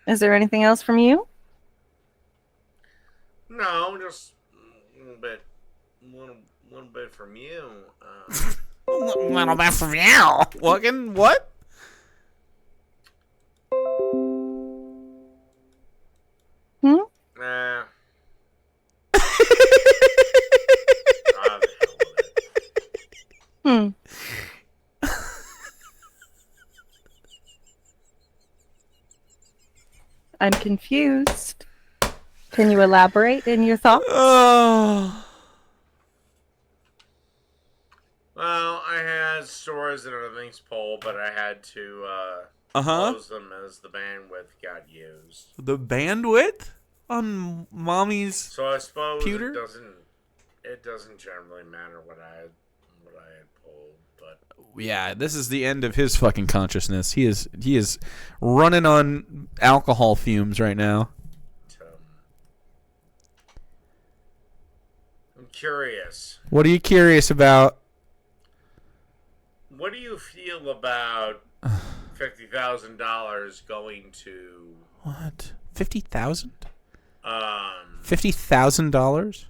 Is there anything else from you? No, just a little bit from you. Little bit from you. Fucking what? Nah. I'm confused. Can you elaborate in your thoughts? Oh. Well, I had stores and other things pulled, but I had to close them as the bandwidth got used. The bandwidth on mommy's So I suppose computer? it doesn't generally matter what I had pulled, but yeah, this is the end of his fucking consciousness. He is running on alcohol fumes right now. I'm curious. What are you curious about? What do you feel about $50,000 going to what? 50,000? $50,000? $50,000?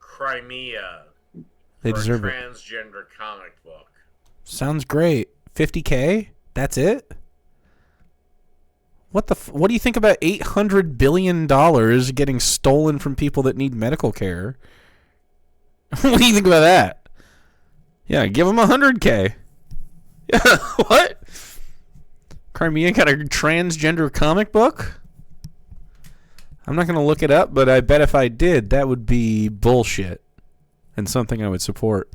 Crimea. They for deserve a it. transgender comic book. Sounds great. 50K? That's it? What do you think about $800 billion getting stolen from people that need medical care? What do you think about that? Yeah, give them 100K. Yeah, what? Crimea got a transgender comic book? I'm not going to look it up, but I bet if I did, that would be bullshit and something I would support.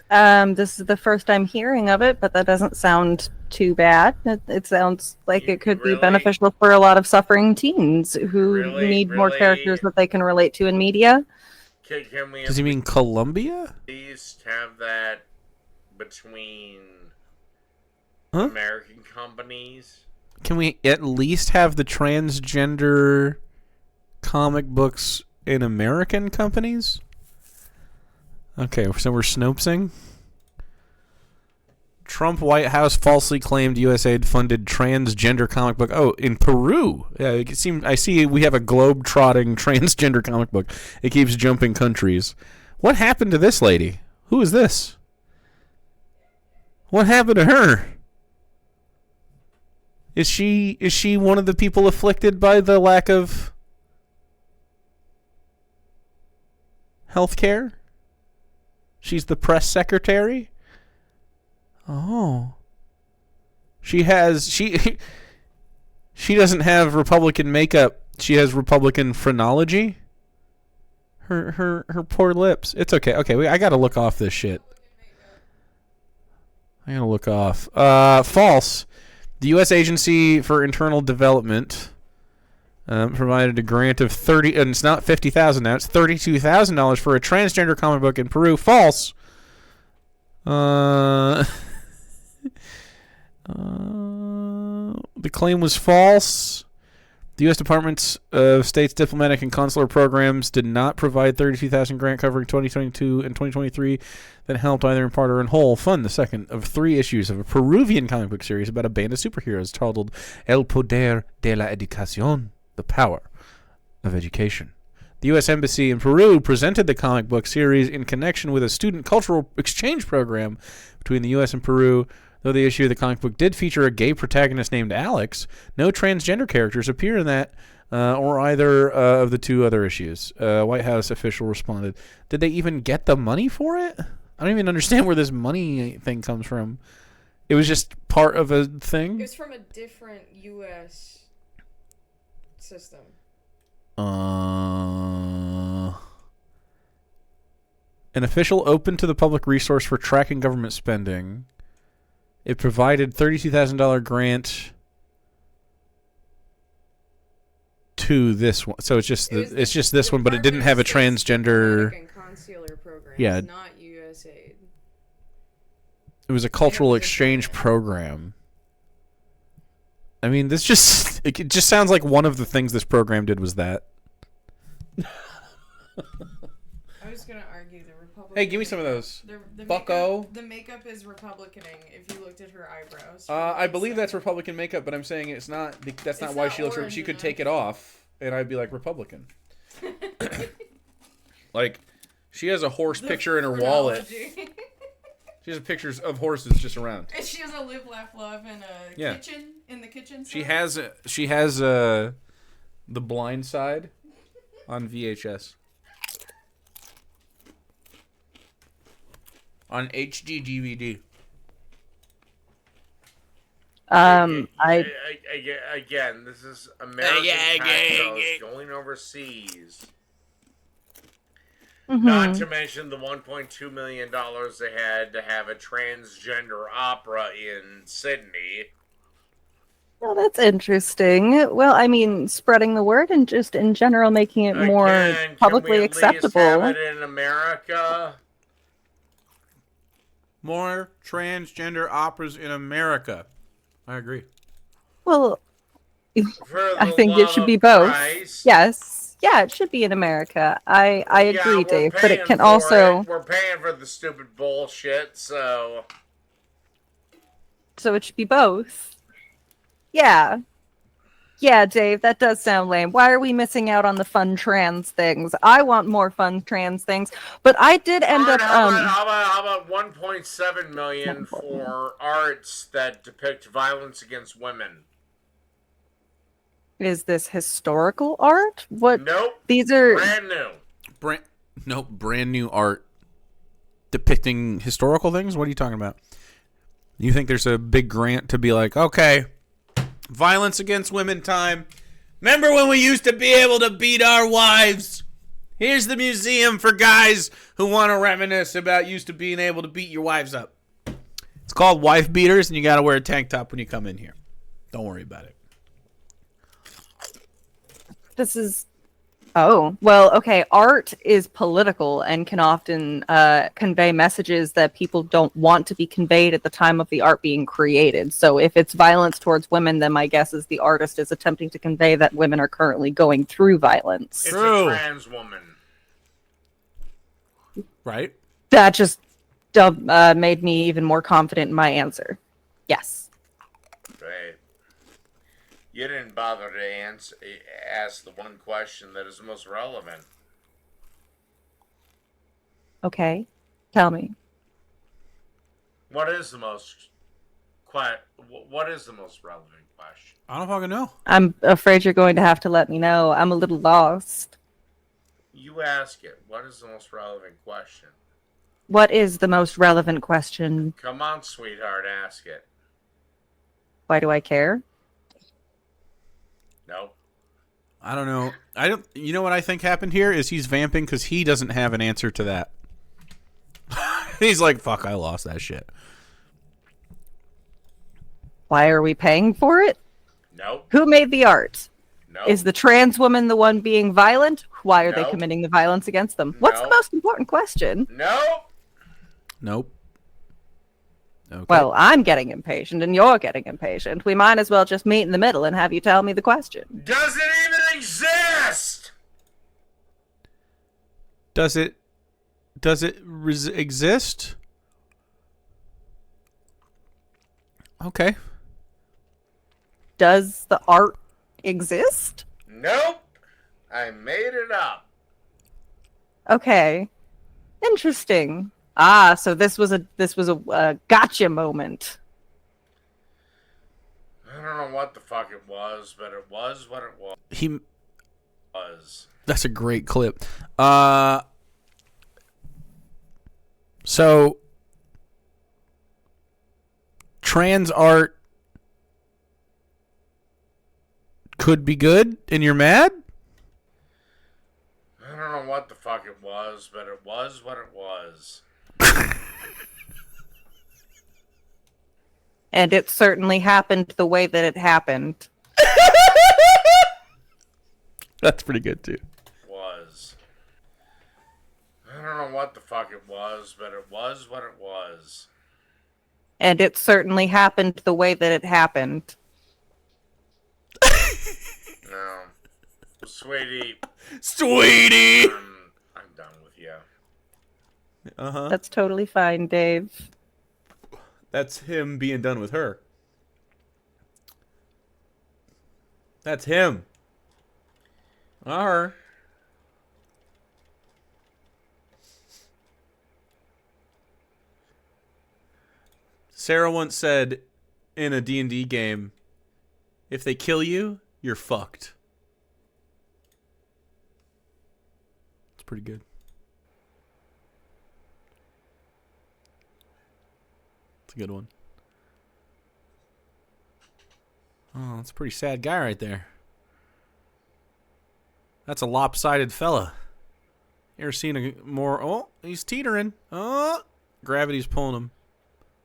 This is the first I'm hearing of it, but that doesn't sound too bad. It sounds like it could be beneficial for a lot of suffering teens who need more characters that they can relate to in media. Can we Does he mean Colombia? at least have that between Huh? American companies? Can we at least have the transgender comic books in American companies? Okay, so we're Snopesing. Trump White House falsely claimed USAID funded transgender comic book. Oh, in Peru. Yeah, I see we have a globe-trotting transgender comic book. It keeps jumping countries. What happened to this lady? Who is this? What happened to her? Is she one of the people afflicted by the lack of health care? She's the press secretary? Oh. She doesn't have Republican makeup. She has Republican phrenology. Her poor lips. It's okay. Okay, I gotta look off this shit. I gotta look off. False. The U.S. Agency for Internal Development provided a grant of and it's not $50,000 now, it's $32,000 for a transgender comic book in Peru. False. The claim was false. The U.S. Department of State's diplomatic and consular programs did not provide $32,000 grant covering 2022 and 2023 that helped either in part or in whole fund the second of 3 issues of a Peruvian comic book series about a band of superheroes titled El Poder de la Educación, the power of education. The U.S. Embassy in Peru presented the comic book series in connection with a student cultural exchange program between the U.S. and Peru. Though the issue of the comic book did feature a gay protagonist named Alex, no transgender characters appear in that or either of the two other issues. White House official responded. Did they even get the money for it? I don't even understand where this money thing comes from. It was just part of a thing? It was from a different U.S. system. An official open to the public resource for tracking government spending. It provided $32,000 grant to this one. So it's just this one, but it didn't have a transgender. Yeah. Not USAID. It was a cultural exchange program. I mean, it just sounds like one of the things this program did was that. I was gonna argue the Republican. Hey, give me some of those. The Bucko. The makeup is Republicaning. If you looked at her eyebrows. I believe that's Republican makeup, but I'm saying it's not. That's not why she looks. She could take it off, and I'd be like Republican. Like, she has a horse picture in her wallet. She has pictures of horses just around. And she has a live, laugh, love in a kitchen in the kitchen. She has the Blind Side on VHS. On HD DVD. Again, this is American tax going overseas. Mm-hmm. Not to mention the $1.2 million they had to have a transgender opera in Sydney. Well, that's interesting. Well, I mean, spreading the word and just in general making it more publicly acceptable. Can we at least have it in America? More transgender operas in America. I agree. Well, I think it should be both. Christ. Yes. Yeah, it should be in America. I agree, Dave. But it can for also... We're paying for the stupid bullshit, so... So it should be both. Yeah. Yeah, Dave, that does sound lame. Why are we missing out on the fun trans things? I want more fun trans things. But I did end up... How about 1.7 million for arts that depict violence against women? Is this historical art? What? Nope. These are brand new. Brand new art depicting historical things? What are you talking about? You think there's a big grant to be like, okay, violence against women time. Remember when we used to be able to beat our wives? Here's the museum for guys who want to reminisce about used to being able to beat your wives up. It's called Wife Beaters, and you got to wear a tank top when you come in here. Don't worry about it. This is... Oh, well, okay. Art is political and can often convey messages that people don't want to be conveyed at the time of the art being created. So if it's violence towards women, then my guess is the artist is attempting to convey that women are currently going through violence. It's a trans woman. Right? That just made me even more confident in my answer. Yes. Right. You didn't bother to ask the one question that is the most relevant. Okay. Tell me. What is the most relevant question? I don't fucking know. I'm afraid you're going to have to let me know. I'm a little lost. You ask it. What is the most relevant question? What is the most relevant question? Come on, sweetheart, ask it. Why do I care? No. I don't know. You know what I think happened here is he's vamping because he doesn't have an answer to that. He's like, fuck, I lost that shit. Why are we paying for it? No. Who made the art? No. Is the trans woman the one being violent? Why are they committing the violence against them? What's the most important question? No. Nope. Okay. Well, I'm getting impatient and you're getting impatient. We might as well just meet in the middle and have you tell me the question. Does it even exist? Does it exist? Okay. Does the art exist? Nope. I made it up. Okay. Interesting. Ah, so this was a gotcha moment. I don't know what the fuck it was, but it was what it was. Was. That's a great clip. So trans art could be good, and you're mad? I don't know what the fuck it was, but it was what it was. And it certainly happened the way that it happened. That's pretty good, too. Was. I don't know what the fuck it was, but it was what it was. And it certainly happened the way that it happened. No. Sweetie. Sweetie! I'm done with you. Uh-huh. That's totally fine, Dave. That's him being done with her. That's him. Not her. Sarah once said in a D&D game, if they kill you, you're fucked. It's pretty good. It's a good one. Oh, that's a pretty sad guy right there. That's a lopsided fella. You ever seen a more... Oh, he's teetering. Oh, gravity's pulling him.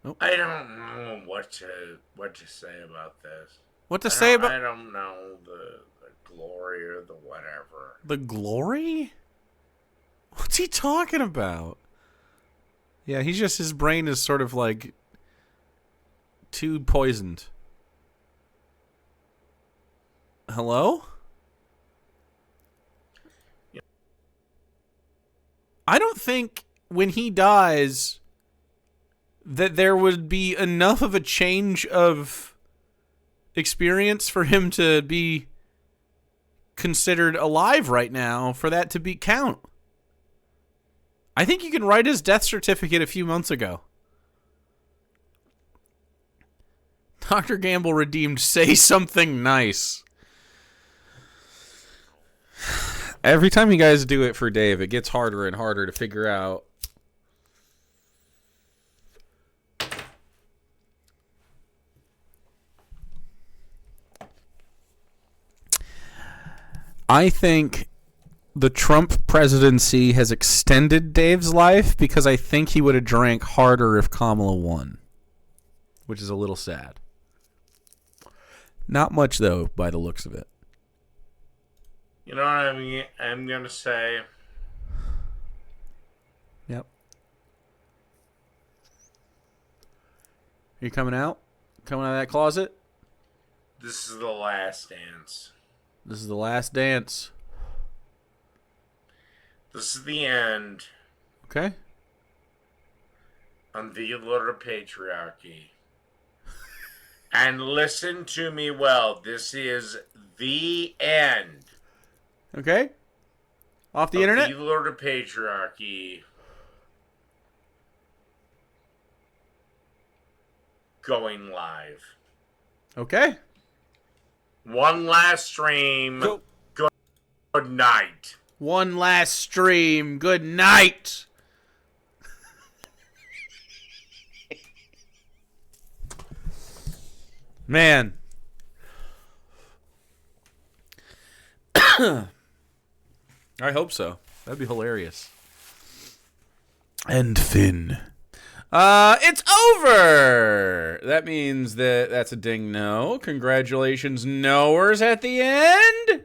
Nope. I don't know what to say about this. What to say about... I don't know the glory or the whatever. The glory? What's he talking about? Yeah, he's just... His brain is sort of like... too poisoned. Hello? I don't think when he dies that there would be enough of a change of experience for him to be considered alive right now for that to be count. I think you can write his death certificate a few months ago. Dr. Gamble redeemed Say Something Nice. Every time you guys do it for Dave, it gets harder and harder to figure out. I think the Trump presidency has extended Dave's life because I think he would have drank harder if Kamala won, which is a little sad. Not much, though, by the looks of it. You know what I'm going to say? Yep. Are you coming out? Coming out of that closet? This is the last dance. This is the last dance. This is the end. Okay. On the little patriarchy. And listen to me well. This is the end. Okay. Off the internet? The Lord of Patriarchy. Going live. Okay. One last stream. Good night. One last stream. Good night. Man. I hope so. That'd be hilarious. And Finn. It's over! That means that's a ding no. Congratulations, knowers at the end.